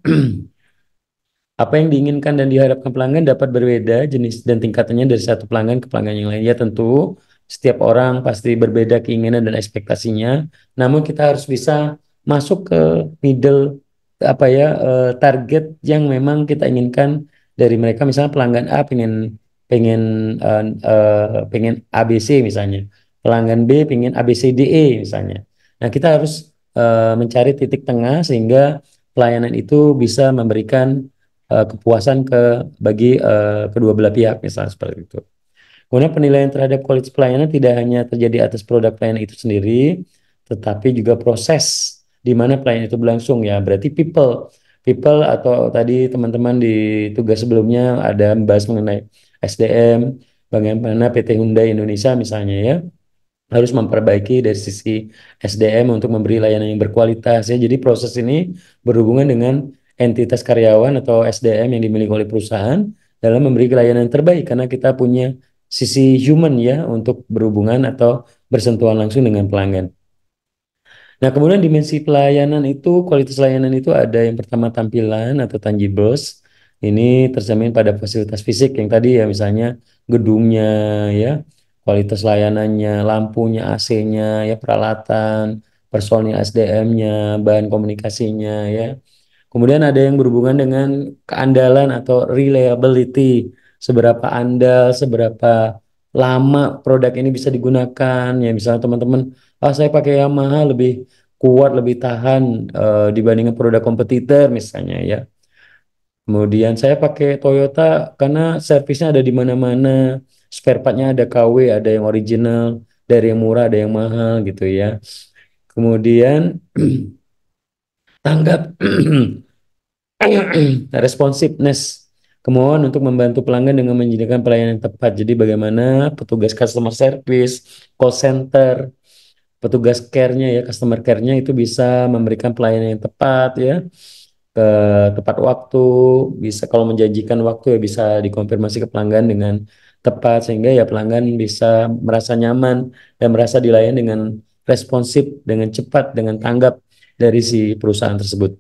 Speaker 1: apa yang diinginkan dan diharapkan pelanggan dapat berbeda jenis dan tingkatannya dari satu pelanggan ke pelanggan yang lain. Ya tentu setiap orang pasti berbeda keinginan dan ekspektasinya. Namun kita harus bisa masuk ke middle apa ya target yang memang kita inginkan dari mereka. Misalnya pelanggan A pengen pengen pengen ABC misalnya, pelanggan B pengen ABCDE misalnya. Nah kita harus mencari titik tengah sehingga pelayanan itu bisa memberikan kepuasan bagi kedua belah pihak misalnya seperti itu. Kemudian penilaian terhadap kualitas pelayanan tidak hanya terjadi atas produk pelayanan itu sendiri, tetapi juga proses di mana pelayanan itu berlangsung ya. Berarti people atau tadi teman-teman di tugas sebelumnya ada membahas mengenai SDM, bagaimana PT Hyundai Indonesia misalnya ya harus memperbaiki dari sisi SDM untuk memberi layanan yang berkualitas ya. Jadi proses ini berhubungan dengan entitas karyawan atau SDM yang dimiliki oleh perusahaan dalam memberi layanan yang terbaik karena kita punya sisi human ya untuk berhubungan atau bersentuhan langsung dengan pelanggan. Nah, kemudian dimensi pelayanan itu, kualitas layanan itu ada yang pertama tampilan atau tangibles. Ini tercermin pada fasilitas fisik yang tadi ya, misalnya gedungnya ya, kualitas layanannya, lampunya, AC-nya, ya peralatan, personil SDM-nya, bahan komunikasinya ya. Kemudian ada yang berhubungan dengan keandalan atau reliability, seberapa andal, seberapa lama produk ini bisa digunakan. Ya misalnya teman-teman, saya pakai Yamaha lebih kuat, lebih tahan dibandingkan produk kompetitor misalnya ya. Kemudian saya pakai Toyota karena servisnya ada di mana-mana, spare partnya ada KW, ada yang original, dari yang murah, ada yang mahal gitu ya. Kemudian tanggap responsiveness, kemauan untuk membantu pelanggan dengan menyediakan pelayanan yang tepat. Jadi bagaimana petugas customer service, call center, petugas care-nya ya, customer care-nya itu bisa memberikan pelayanan yang tepat ya, ke tepat waktu, bisa kalau menjanjikan waktu ya bisa dikonfirmasi ke pelanggan dengan tepat sehingga ya pelanggan bisa merasa nyaman dan merasa dilayani dengan responsif, dengan cepat, dengan tanggap dari si perusahaan tersebut.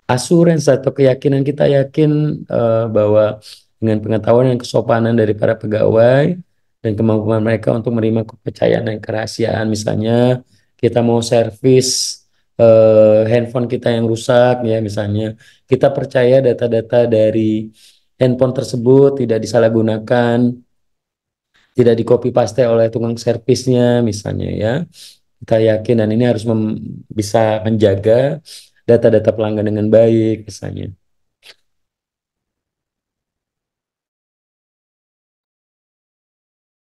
Speaker 1: Assurance atau keyakinan kita yakin bahwa dengan pengetahuan dan kesopanan dari para pegawai dan kemampuan mereka untuk menerima kepercayaan dan kerahasiaan, misalnya kita mau servis handphone kita yang rusak ya misalnya, kita percaya data-data dari handphone tersebut tidak disalahgunakan, tidak di copy paste oleh tukang servisnya misalnya ya. Kita yakin dan ini harus bisa menjaga data-data pelanggan dengan baik misalnya.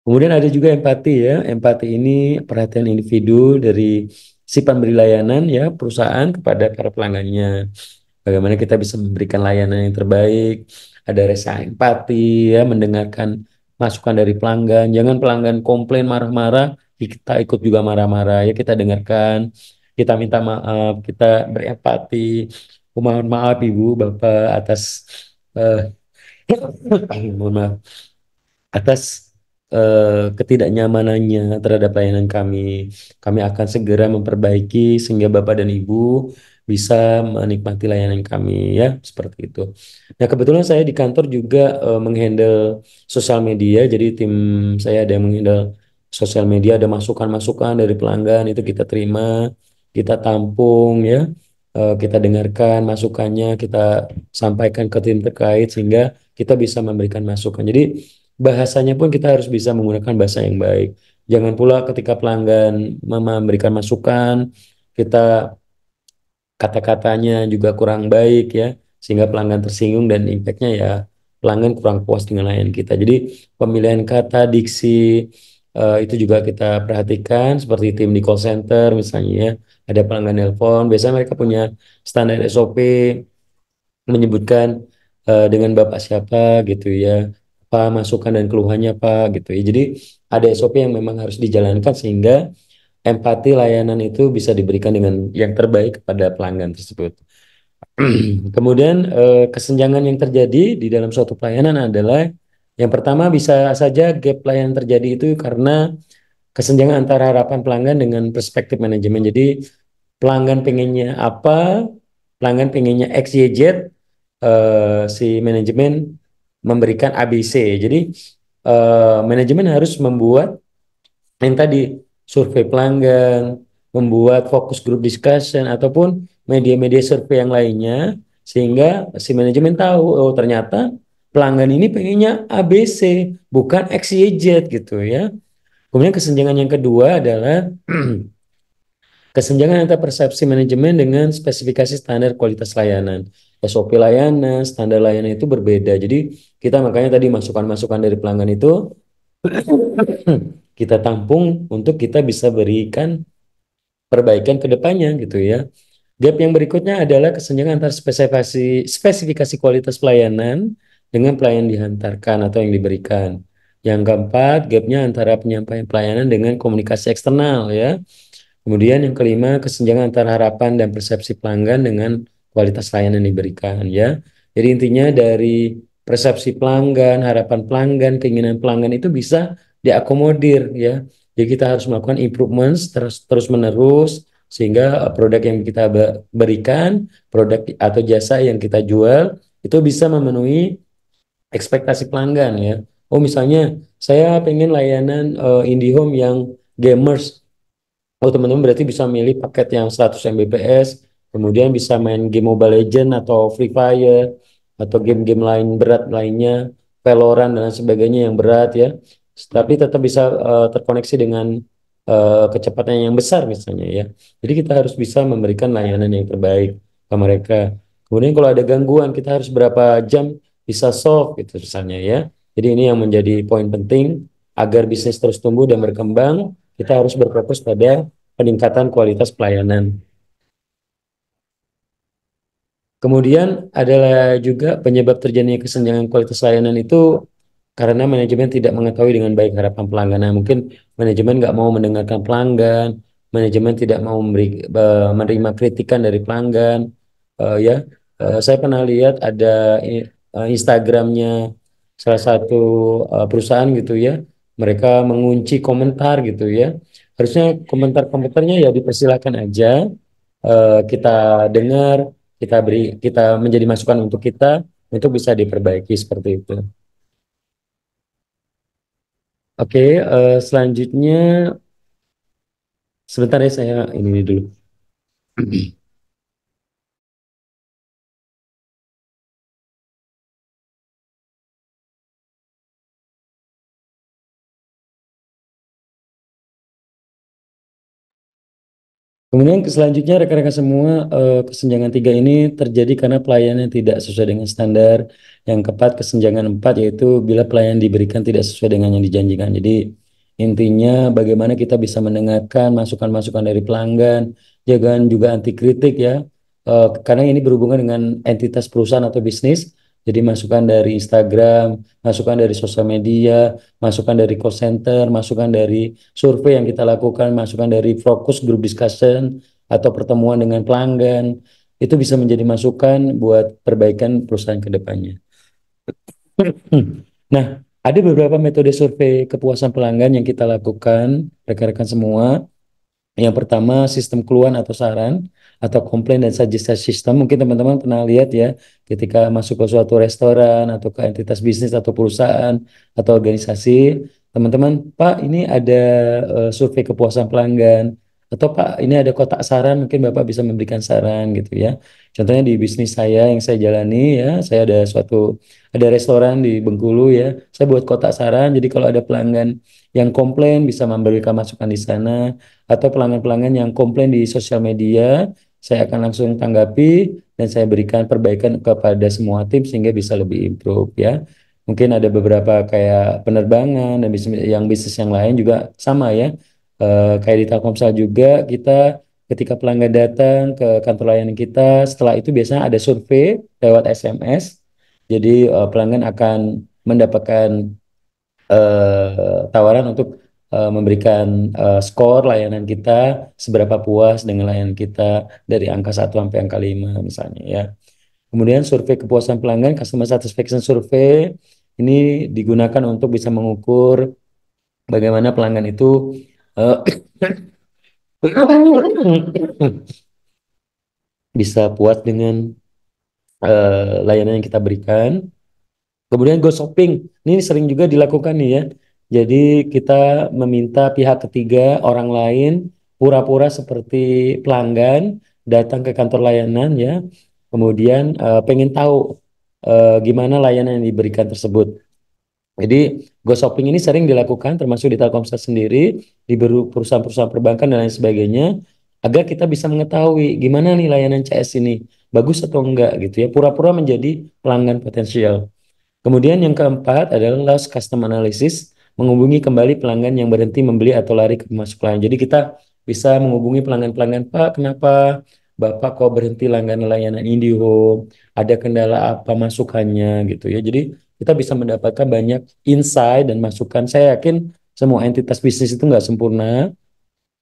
Speaker 1: Kemudian ada juga empati ya. Empati ini perhatian individu dari si pemberi layanan ya perusahaan kepada para pelanggannya. Bagaimana kita bisa memberikan layanan yang terbaik. Ada rasa empati ya, mendengarkan masukan dari pelanggan. Jangan pelanggan komplain marah-marah, kita ikut juga marah-marah ya. Kita dengarkan, kita minta maaf, kita berempati. Mohon maaf Ibu, Bapak atas eh, mohon maaf atas ketidaknyamanannya terhadap layanan kami. Kami akan segera memperbaiki sehingga Bapak dan Ibu bisa menikmati layanan kami ya, seperti itu. Nah, kebetulan saya di kantor juga menghandle sosial media, jadi tim saya ada yang menghandle sosial media, ada masukan-masukan dari pelanggan itu kita terima, kita tampung ya. Kita dengarkan masukannya, kita sampaikan ke tim terkait sehingga kita bisa memberikan masukan. Jadi bahasanya pun kita harus bisa menggunakan bahasa yang baik. Jangan pula ketika pelanggan memberikan masukan, kita kata-katanya juga kurang baik ya, sehingga pelanggan tersinggung dan impactnya ya pelanggan kurang puas dengan layanan kita. Jadi pemilihan kata, diksi itu juga kita perhatikan seperti tim di call center misalnya ya, ada pelanggan nelpon, biasanya mereka punya standar SOP menyebutkan dengan Bapak siapa gitu ya, apa masukan dan keluhannya Pak gitu ya. Jadi ada SOP yang memang harus dijalankan sehingga empati layanan itu bisa diberikan dengan yang terbaik kepada pelanggan tersebut. Kemudian kesenjangan yang terjadi di dalam suatu pelayanan adalah yang pertama bisa saja gap pelayanan terjadi itu karena kesenjangan antara harapan pelanggan dengan perspektif manajemen. Jadi pelanggan pengennya apa, pelanggan pengennya X, Y, Z, si manajemen memberikan A, B, C. Jadi manajemen harus membuat yang tadi survei pelanggan, membuat fokus group discussion ataupun media-media survei yang lainnya sehingga si manajemen tahu oh ternyata pelanggan ini pengennya A, B, C bukan X, Y, Z gitu ya. Kemudian kesenjangan yang kedua adalah kesenjangan antara persepsi manajemen dengan spesifikasi standar kualitas layanan. SOP layanan, standar layanan itu berbeda. Jadi kita makanya tadi masukan-masukan dari pelanggan itu kita tampung untuk kita bisa berikan perbaikan ke depannya gitu ya. Gap yang berikutnya adalah kesenjangan antara spesifikasi kualitas pelayanan dengan pelayanan dihantarkan atau yang diberikan. Yang keempat, gapnya antara penyampaian pelayanan dengan komunikasi eksternal ya. Kemudian yang kelima, kesenjangan antara harapan dan persepsi pelanggan dengan kualitas layanan yang diberikan ya. Jadi intinya dari persepsi pelanggan, harapan pelanggan, keinginan pelanggan itu bisa diakomodir ya. Jadi kita harus melakukan improvements terus menerus sehingga produk yang kita berikan, produk atau jasa yang kita jual itu bisa memenuhi ekspektasi pelanggan ya. Oh misalnya saya pengen layanan IndiHome yang gamers. Oh, teman-teman berarti bisa milih paket yang 100 Mbps, kemudian bisa main game Mobile Legends atau Free Fire, atau game-game lain berat lainnya, Valorant dan lain sebagainya yang berat ya. Tapi tetap bisa terkoneksi dengan kecepatan yang besar misalnya ya. Jadi kita harus bisa memberikan layanan yang terbaik ke mereka. Kemudian kalau ada gangguan, kita harus berapa jam bisa solve gitu misalnya ya. Jadi ini yang menjadi poin penting agar bisnis terus tumbuh dan berkembang. Kita harus berfokus pada peningkatan kualitas pelayanan. Kemudian adalah juga penyebab terjadinya kesenjangan kualitas layanan itu karena manajemen tidak mengetahui dengan baik harapan pelanggan. Nah, mungkin manajemen nggak mau mendengarkan pelanggan, manajemen tidak mau menerima kritikan dari pelanggan. Ya, saya pernah lihat ada Instagramnya salah satu perusahaan gitu ya, mereka mengunci komentar gitu ya. Harusnya komentar-komentarnya ya dipersilakan aja, kita dengar, kita menjadi masukan untuk kita untuk bisa diperbaiki seperti itu. Oke, selanjutnya sebentar ya saya ini dulu. Kemudian selanjutnya rekan-rekan semua, kesenjangan tiga ini terjadi karena pelayanan tidak sesuai dengan standar. Yang keempat, kesenjangan empat yaitu bila pelayanan diberikan tidak sesuai dengan yang dijanjikan. Jadi intinya bagaimana kita bisa mendengarkan masukan-masukan dari pelanggan, jangan juga anti kritik ya. Karena ini berhubungan dengan entitas perusahaan atau bisnis. Jadi masukan dari Instagram, masukan dari sosial media, masukan dari call center, masukan dari survei yang kita lakukan, masukan dari fokus group discussion atau pertemuan dengan pelanggan, itu bisa menjadi masukan buat perbaikan perusahaan ke depannya. Nah, ada beberapa metode survei kepuasan pelanggan yang kita lakukan, rekan-rekan semua. Yang pertama, sistem keluhan atau saran atau komplain dan suggestion system. Mungkin teman-teman pernah lihat ya, ketika masuk ke suatu restoran atau ke entitas bisnis atau perusahaan atau organisasi, teman-teman, Pak, ini ada survei kepuasan pelanggan. Atau Pak, ini ada kotak saran, mungkin Bapak bisa memberikan saran gitu ya. Contohnya di bisnis saya yang saya jalani ya, saya ada restoran di Bengkulu ya. Saya buat kotak saran, jadi kalau ada pelanggan yang komplain bisa memberikan masukan di sana atau pelanggan-pelanggan yang komplain di sosial media, saya akan langsung tanggapi dan saya berikan perbaikan kepada semua tim sehingga bisa lebih improve ya. Mungkin ada beberapa kayak penerbangan dan bisnis yang lain juga sama ya. Kayak di Telkomsel juga kita ketika pelanggan datang ke kantor layanan kita, setelah itu biasanya ada survei lewat SMS. Jadi pelanggan akan mendapatkan tawaran untuk memberikan skor layanan kita, seberapa puas dengan layanan kita dari angka 1 sampai angka 5 misalnya ya. Kemudian survei kepuasan pelanggan, customer satisfaction survey, ini digunakan untuk bisa mengukur bagaimana pelanggan itu eh, bisa puas dengan layanan yang kita berikan. Kemudian go shopping, ini sering juga dilakukan nih ya. Jadi kita meminta pihak ketiga orang lain pura-pura seperti pelanggan datang ke kantor layanan ya. Kemudian pengen tahu gimana layanan yang diberikan tersebut. Jadi go shopping ini sering dilakukan termasuk di Telkomsel sendiri, di perusahaan-perusahaan perbankan dan lain sebagainya, agar kita bisa mengetahui gimana nih layanan CS ini, bagus atau enggak gitu ya, pura-pura menjadi pelanggan potensial. Kemudian yang keempat adalah lost custom analysis, menghubungi kembali pelanggan yang berhenti membeli atau lari ke masuk lain. Jadi kita bisa menghubungi pelanggan-pelanggan, Pak, kenapa Bapak kok berhenti langganan layanan IndiHome? Ada kendala apa masukannya gitu ya. Jadi kita bisa mendapatkan banyak insight dan masukan. Saya yakin semua entitas bisnis itu nggak sempurna,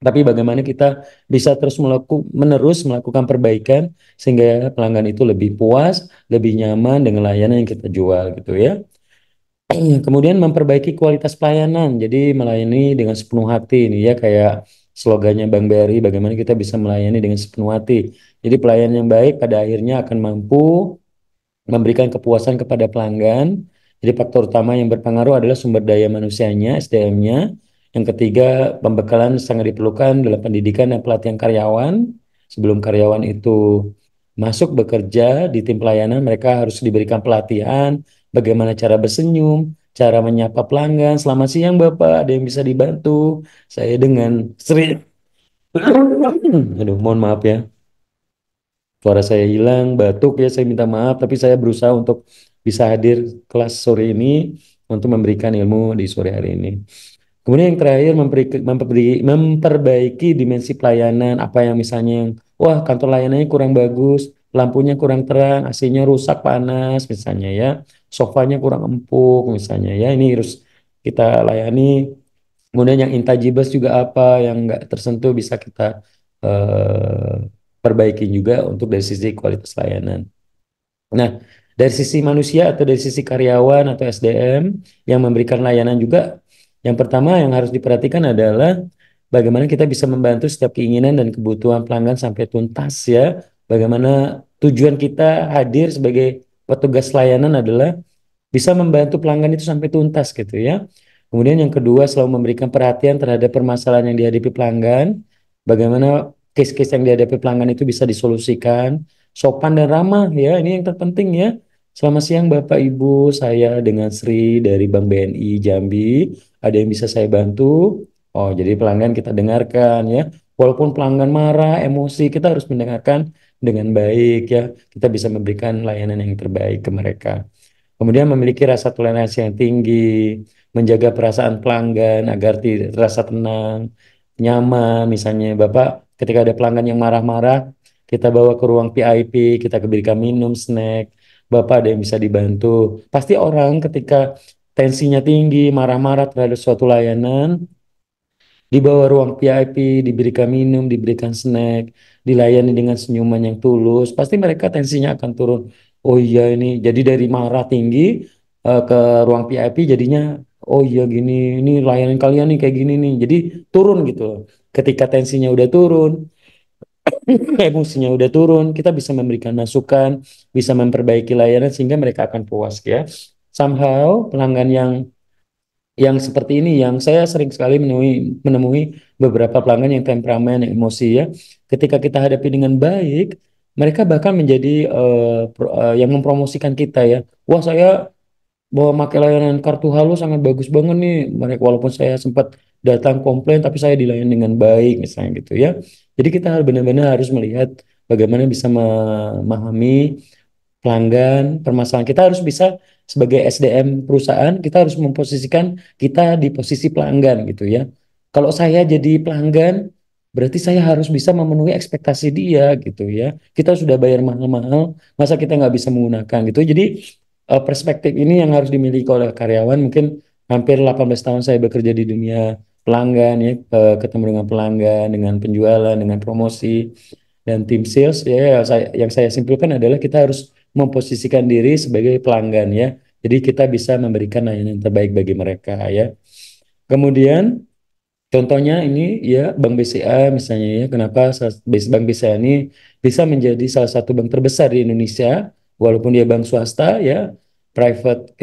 Speaker 1: tapi bagaimana kita bisa terus menerus melakukan perbaikan sehingga pelanggan itu lebih puas, lebih nyaman dengan layanan yang kita jual gitu ya. Kemudian memperbaiki kualitas pelayanan. Jadi melayani dengan sepenuh hati ini ya, kayak slogannya Bang Berry, bagaimana kita bisa melayani dengan sepenuh hati. Jadi pelayanan yang baik pada akhirnya akan mampu memberikan kepuasan kepada pelanggan. Jadi faktor utama yang berpengaruh adalah sumber daya manusianya, SDM-nya. Yang ketiga, pembekalan sangat diperlukan dalam pendidikan dan pelatihan karyawan. Sebelum karyawan itu masuk bekerja di tim pelayanan, mereka harus diberikan pelatihan, bagaimana cara bersenyum, cara menyapa pelanggan. Selamat siang Bapak, ada yang bisa dibantu? Saya dengan Sri. Aduh, mohon maaf ya. Suara saya hilang, batuk ya, saya minta maaf, tapi saya berusaha untuk bisa hadir kelas sore ini untuk memberikan ilmu di sore hari ini. Kemudian yang terakhir, memperbaiki dimensi pelayanan, apa yang misalnya yang, wah kantor layanannya kurang bagus, lampunya kurang terang, AC-nya rusak panas misalnya ya, sofanya kurang empuk misalnya ya, ini harus kita layani. Kemudian yang intangibles juga apa yang nggak tersentuh bisa kita eh, perbaiki juga untuk dari sisi kualitas layanan. Nah, dari sisi manusia atau dari sisi karyawan atau SDM yang memberikan layanan juga, yang pertama yang harus diperhatikan adalah bagaimana kita bisa membantu setiap keinginan dan kebutuhan pelanggan sampai tuntas ya. Bagaimana tujuan kita hadir sebagai petugas layanan adalah bisa membantu pelanggan itu sampai tuntas gitu ya. Kemudian yang kedua selalu memberikan perhatian terhadap permasalahan yang dihadapi pelanggan, bagaimana case-case yang dihadapi pelanggan itu bisa disolusikan, sopan dan ramah ya, ini yang terpenting ya. Selamat siang Bapak Ibu, saya dengan Sri dari Bank BNI Jambi, ada yang bisa saya bantu? Oh, jadi pelanggan kita dengarkan ya. Walaupun pelanggan marah, emosi, kita harus mendengarkan dengan baik ya. Kita bisa memberikan layanan yang terbaik ke mereka. Kemudian memiliki rasa toleransi yang tinggi, menjaga perasaan pelanggan agar tidak terasa tenang, nyaman. Misalnya Bapak ketika ada pelanggan yang marah-marah, kita bawa ke ruang VIP, kita berikan minum, snack, Bapak ada yang bisa dibantu. Pasti orang ketika tensinya tinggi, marah-marah terhadap suatu layanan, di bawah ruang VIP, diberikan minum, diberikan snack, dilayani dengan senyuman yang tulus, pasti mereka tensinya akan turun. Oh iya ini, jadi dari marah tinggi ke ruang VIP jadinya, oh iya gini, ini layanan kalian nih kayak gini nih. Jadi turun gitu loh. Ketika tensinya udah turun, emosinya udah turun, kita bisa memberikan masukan, bisa memperbaiki layanan sehingga mereka akan puas ya. Somehow pelanggan yang seperti ini yang saya sering sekali menemui beberapa pelanggan yang temperamen, yang emosi ya. Ketika kita hadapi dengan baik, mereka bahkan menjadi yang mempromosikan kita ya. Wah, saya mau pakai layanan kartu halo sangat bagus banget nih. Mereka walaupun saya sempat datang komplain tapi saya dilayani dengan baik misalnya gitu ya. Jadi kita benar-benar harus melihat bagaimana bisa memahami pelanggan, permasalahan. Kita harus bisa sebagai SDM perusahaan, kita harus memposisikan kita di posisi pelanggan gitu ya. Kalau saya jadi pelanggan, berarti saya harus bisa memenuhi ekspektasi dia gitu ya. Kita sudah bayar mahal-mahal, masa kita nggak bisa menggunakan gitu. Jadi perspektif ini yang harus dimiliki oleh karyawan. Mungkin hampir 18 tahun saya bekerja di dunia pelanggan ya, ketemu dengan pelanggan, dengan penjualan, dengan promosi dan tim sales ya. Yang saya simpulkan adalah kita harus memposisikan diri sebagai pelanggan ya. Jadi kita bisa memberikan layanan terbaik bagi mereka ya. Kemudian contohnya ini ya Bank BCA misalnya ya, kenapa Bank BCA ini bisa menjadi salah satu bank terbesar di Indonesia, walaupun dia bank swasta ya, private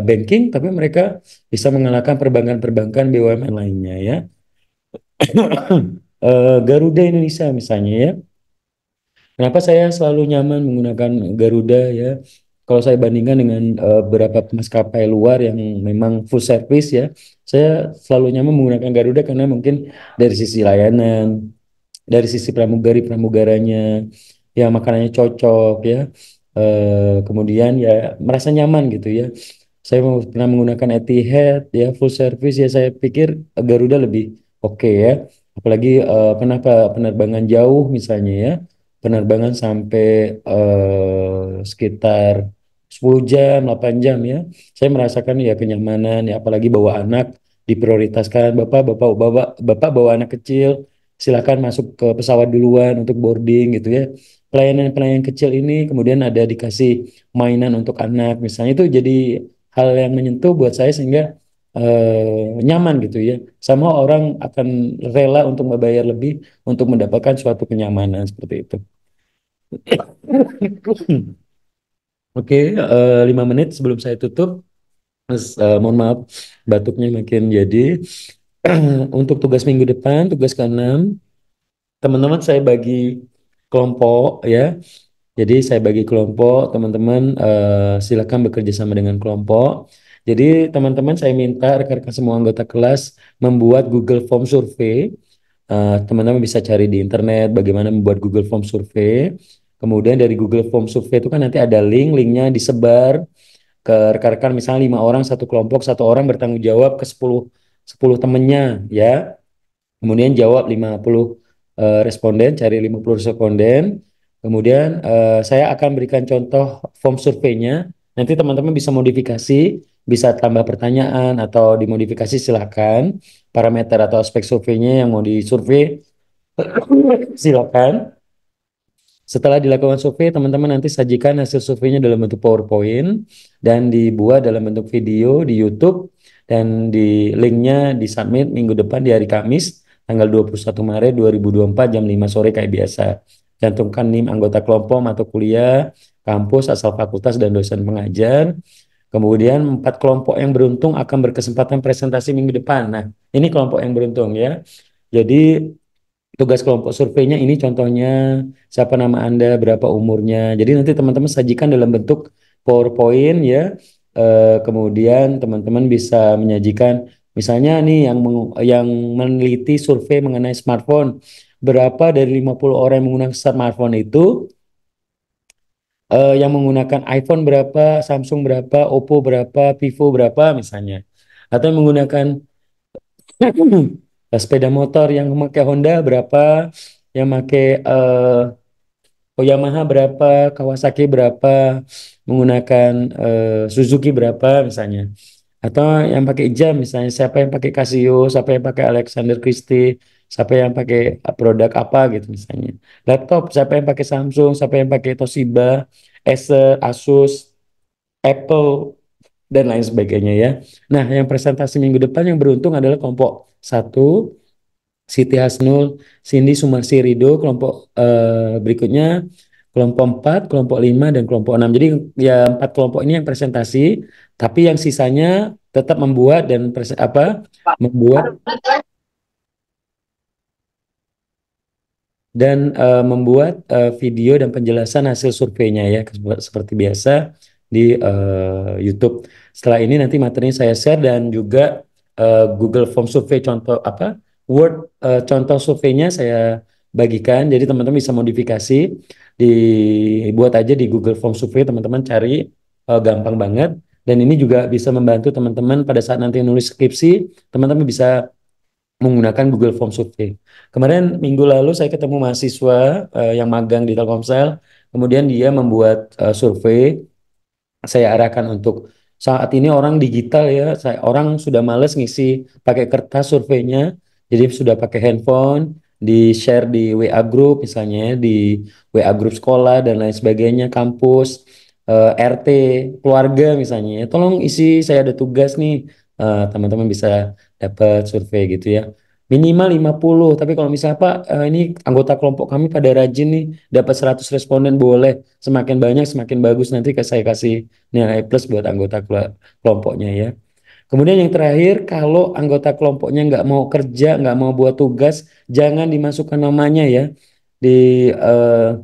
Speaker 1: banking, tapi mereka bisa mengalahkan perbankan-perbankan BUMN lainnya ya. Garuda Indonesia misalnya ya, kenapa saya selalu nyaman menggunakan Garuda ya? Kalau saya bandingkan dengan beberapa maskapai luar yang memang full service ya, saya selalu nyaman menggunakan Garuda karena mungkin dari sisi layanan, dari sisi pramugari-pramugaranya, ya makanannya cocok ya. Kemudian ya merasa nyaman gitu ya. Saya pernah menggunakan Etihad ya full service ya, saya pikir Garuda lebih oke ya. Apalagi kenapa penerbangan jauh misalnya ya, penerbangan sampai sekitar 10 jam, 8 jam ya. Saya merasakan ya kenyamanan ya, apalagi bawa anak diprioritaskan. Bapak bawa anak kecil, silakan masuk ke pesawat duluan untuk boarding gitu ya. Pelayanan-pelayanan kecil ini kemudian ada dikasih mainan untuk anak misalnya, itu jadi hal yang menyentuh buat saya sehingga nyaman gitu ya. Sama orang akan rela untuk membayar lebih untuk mendapatkan suatu kenyamanan seperti itu. Oke, 5 menit sebelum saya tutup, mohon maaf batuknya makin jadi. Untuk tugas minggu depan, tugas ke-6, teman-teman saya bagi kelompok ya. Jadi saya bagi kelompok, teman-teman silakan bekerja sama dengan kelompok. Jadi teman-teman saya minta rekan-rekan semua anggota kelas membuat Google Form survei. Teman-teman bisa cari di internet bagaimana membuat Google Form survei. Kemudian dari Google Form survei itu kan nanti ada linknya disebar ke rekan-rekan, misalnya 5 orang satu kelompok, satu orang bertanggung jawab ke 10 temennya ya. Kemudian jawab 50 responden, cari 50 responden. Kemudian saya akan berikan contoh form surveinya. Nanti teman-teman bisa modifikasi, bisa tambah pertanyaan atau dimodifikasi silakan. Parameter atau aspek surveinya yang mau disurvei silakan. Setelah dilakukan survei, teman-teman nanti sajikan hasil surveinya dalam bentuk PowerPoint dan dibuat dalam bentuk video di YouTube, dan di linknya disubmit minggu depan di hari Kamis tanggal 21 Maret 2024 jam 5 sore kayak biasa. Cantumkan NIM anggota kelompok, mata kuliah, kampus, asal fakultas, dan dosen pengajar. Kemudian 4 kelompok yang beruntung akan berkesempatan presentasi minggu depan. Nah, ini kelompok yang beruntung ya. Jadi tugas kelompok surveinya ini contohnya, siapa nama Anda, berapa umurnya. Jadi nanti teman-teman sajikan dalam bentuk PowerPoint ya. Kemudian teman-teman bisa menyajikan misalnya nih yang meneliti survei mengenai smartphone. Berapa dari 50 orang yang menggunakan smartphone itu yang menggunakan iPhone berapa, Samsung berapa, Oppo berapa, Vivo berapa misalnya. Atau yang menggunakan sepeda motor yang memakai Honda berapa, yang pakai Yamaha berapa, Kawasaki berapa, menggunakan Suzuki berapa misalnya. Atau yang pakai jam misalnya, siapa yang pakai Casio, siapa yang pakai Alexander Christie, siapa yang pakai produk apa gitu misalnya. Laptop, siapa yang pakai Samsung, siapa yang pakai Toshiba, Acer, Asus, Apple, dan lain sebagainya ya. Nah, yang presentasi minggu depan yang beruntung adalah kelompok 1, Siti Hasnul, Cindy Sumarsi Rido, kelompok berikutnya kelompok 4, kelompok 5, dan kelompok 6. Jadi ya 4 kelompok ini yang presentasi, tapi yang sisanya tetap membuat dan membuat dan video dan penjelasan hasil surveinya ya, seperti biasa di YouTube. Setelah ini nanti materinya saya share, dan juga Google Form survei contoh Word contoh surveinya saya bagikan. Jadi teman-teman bisa modifikasi, dibuat aja di Google Form survei, teman-teman cari, gampang banget. Dan ini juga bisa membantu teman-teman pada saat nanti nulis skripsi, teman-teman bisa menggunakan Google Form Survey. Kemarin minggu lalu saya ketemu mahasiswa yang magang di Telkomsel, kemudian dia membuat survei, saya arahkan untuk saat ini orang digital ya, orang sudah males ngisi pakai kertas surveinya, jadi sudah pakai handphone, di share di WA group misalnya, ya, di WA group sekolah dan lain sebagainya, kampus, RT, keluarga misalnya, ya. Tolong isi, saya ada tugas nih. Teman-teman bisa dapat survei gitu ya. Minimal 50, tapi kalau misalnya Pak, ini anggota kelompok kami pada rajin nih, dapat 100 responden boleh. Semakin banyak semakin bagus, nanti saya kasih nilai plus buat anggota kelompoknya ya. Kemudian yang terakhir, kalau anggota kelompoknya nggak mau kerja, nggak mau buat tugas, jangan dimasukkan namanya ya di eh,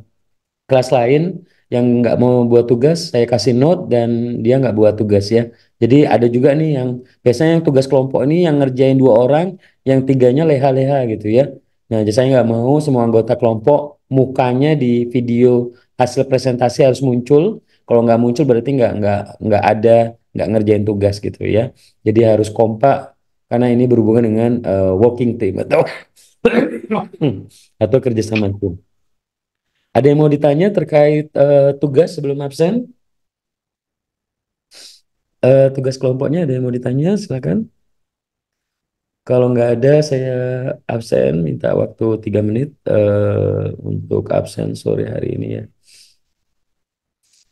Speaker 1: kelas lain yang nggak mau buat tugas, saya kasih note dan dia nggak buat tugas ya. Jadi ada juga nih yang biasanya yang tugas kelompok ini yang ngerjain 2 orang, yang tiganya leha-leha gitu ya. Nah, jadi saya nggak mau semua anggota kelompok mukanya di video hasil presentasi harus muncul. Kalau nggak muncul berarti nggak ada, nggak ngerjain tugas gitu ya. Jadi harus kompak karena ini berhubungan dengan working team atau atau kerjasama tim. Ada yang mau ditanya terkait tugas sebelum absen? Tugas kelompoknya ada yang mau ditanya? Silakan. Kalau nggak ada, saya absen. Minta waktu 3 menit untuk absen sore hari ini ya.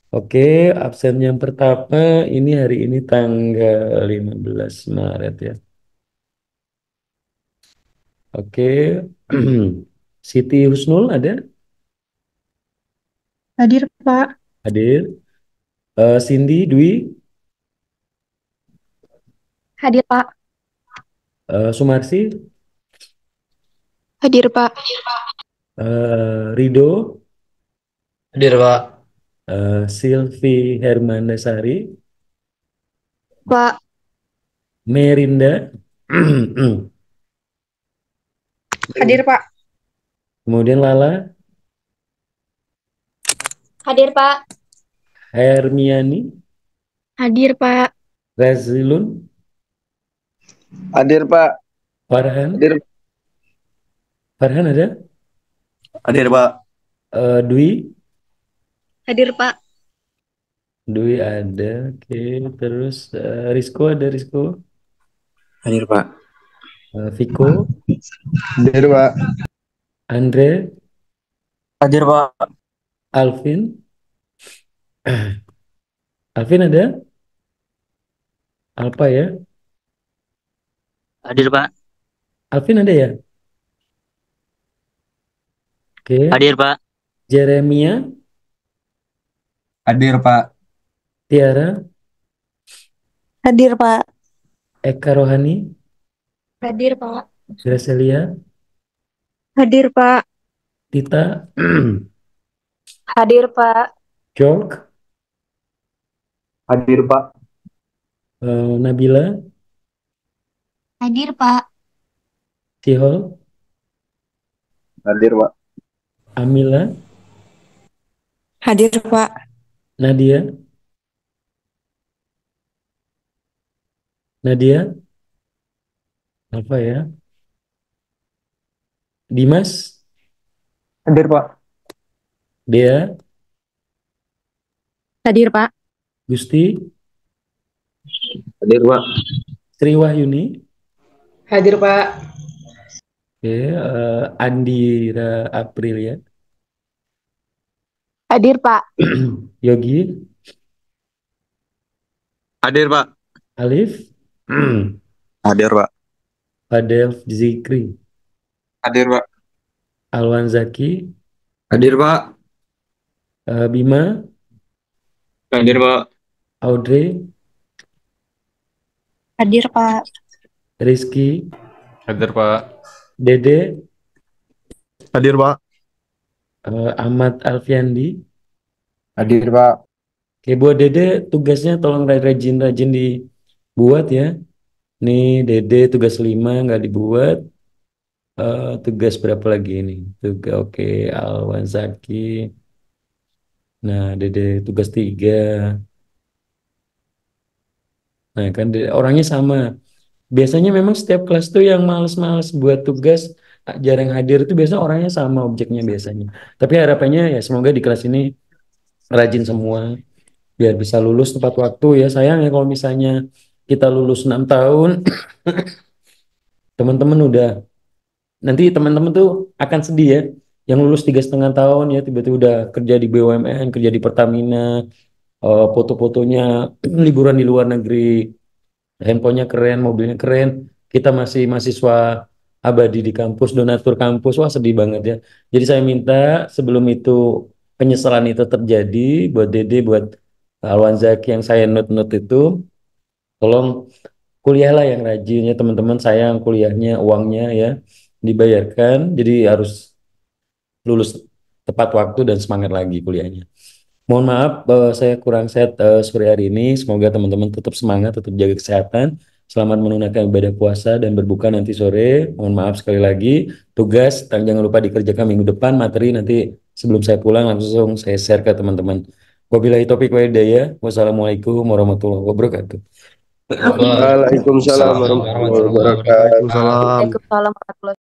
Speaker 1: Oke, absen yang pertama ini hari ini tanggal 15 Maret ya. Oke, Siti Husnul ada?
Speaker 4: Hadir, Pak.
Speaker 1: Hadir. Cindy Dwi,
Speaker 4: Hadir, Pak.
Speaker 1: Sumarsi,
Speaker 4: Hadir, Pak.
Speaker 1: Rido,
Speaker 5: Hadir, Pak.
Speaker 1: Silvi Hermandasari,
Speaker 4: Pak.
Speaker 1: Merinda,
Speaker 3: Hadir, Pak.
Speaker 1: kemudian Lala,
Speaker 4: Hadir, Pak.
Speaker 1: Hermiani,
Speaker 4: Hadir, Pak.
Speaker 1: Razilun,
Speaker 6: Hadir, Pak.
Speaker 1: Farhan,
Speaker 6: Hadir,
Speaker 1: Farhan ada,
Speaker 6: hadir, Pak.
Speaker 1: Dwi,
Speaker 4: Hadir, Pak.
Speaker 1: Dwi ada, oke, terus Rizko ada, Rizko,
Speaker 6: Hadir, Pak.
Speaker 1: Viko,
Speaker 6: Hadir, Pak.
Speaker 1: Andre,
Speaker 6: Hadir, Pak.
Speaker 1: Alvin, Alvin ada, Alpa ya,
Speaker 7: Hadir, Pak.
Speaker 1: Alvin ada ya, oke,
Speaker 7: Hadir, Pak.
Speaker 1: Jeremia,
Speaker 6: Hadir, Pak.
Speaker 1: Tiara,
Speaker 4: Hadir, Pak.
Speaker 1: Eka Rohani,
Speaker 4: Hadir, Pak.
Speaker 1: Gracelia,
Speaker 4: Hadir, Pak.
Speaker 1: Tita,
Speaker 4: Hadir, Pak.
Speaker 1: Jork,
Speaker 6: Hadir, Pak.
Speaker 1: Nabila,
Speaker 4: Hadir, Pak.
Speaker 1: Tihol,
Speaker 6: Hadir, Pak.
Speaker 1: Amila,
Speaker 4: Hadir, Pak.
Speaker 1: Nadia, Nadia, apa ya, Dimas,
Speaker 6: Hadir, Pak.
Speaker 1: Dea,
Speaker 4: Hadir, Pak.
Speaker 1: Gusti,
Speaker 6: Hadir, Pak.
Speaker 1: Sri Wahyuni,
Speaker 3: Hadir, Pak.
Speaker 1: oke, Andira Aprilia,
Speaker 4: Hadir, Pak.
Speaker 1: Yogi,
Speaker 6: Hadir, Pak.
Speaker 1: Alif,
Speaker 6: Hadir, Pak.
Speaker 1: Fadel Zikri,
Speaker 6: Hadir, Pak.
Speaker 1: Alwan Zaki,
Speaker 6: Hadir, Pak.
Speaker 1: Bima,
Speaker 6: Hadir, Pak.
Speaker 1: Audrey,
Speaker 4: Hadir, Pak.
Speaker 1: Rizky,
Speaker 5: Hadir, Pak.
Speaker 1: Dede,
Speaker 6: Hadir, Pak.
Speaker 1: Ahmad Alfiandi.
Speaker 6: Hadir, Pak.
Speaker 1: Oke, buat Dede tugasnya tolong rajin-rajin dibuat ya. Nih Dede tugas 5 nggak dibuat. Tugas berapa lagi ini? Tugas oke, Alwan Zaki. Nah, Dede tugas 3. Nah, kan orangnya sama. Biasanya memang setiap kelas tuh yang males-males buat tugas, jarang hadir itu biasanya orangnya sama objeknya biasanya. Tapi harapannya ya semoga di kelas ini rajin semua. biar bisa lulus tepat waktu ya. Sayang ya kalau misalnya kita lulus 6 tahun, teman-teman udah, nanti teman-teman tuh akan sedih ya. Yang lulus 3,5 tahun ya tiba-tiba udah kerja di BUMN, kerja di Pertamina, foto-fotonya liburan di luar negeri, handphonenya keren, mobilnya keren. Kita masih mahasiswa abadi di kampus, donatur kampus, wah sedih banget ya. Jadi saya minta sebelum itu penyesalan itu terjadi buat Dede, buat Alwan Zaki yang saya note-note itu, tolong kuliahlah yang rajin ya teman-teman. Sayang kuliahnya, uangnya ya dibayarkan, jadi harus lulus tepat waktu dan semangat lagi kuliahnya. Mohon maaf, saya kurang sehat sore hari ini. Semoga teman-teman tetap semangat, tetap jaga kesehatan. Selamat menunaikan ibadah puasa dan berbuka nanti sore. Mohon maaf sekali lagi. Tugas, jangan lupa dikerjakan minggu depan. Materi nanti sebelum saya pulang langsung saya share ke teman-teman. Wabillahi taufiq wal hidayah. Wassalamualaikum warahmatullahi wabarakatuh.
Speaker 6: Waalaikumsalam warahmatullahi wabarakatuh.
Speaker 4: Waalaikumsalam warahmatullahi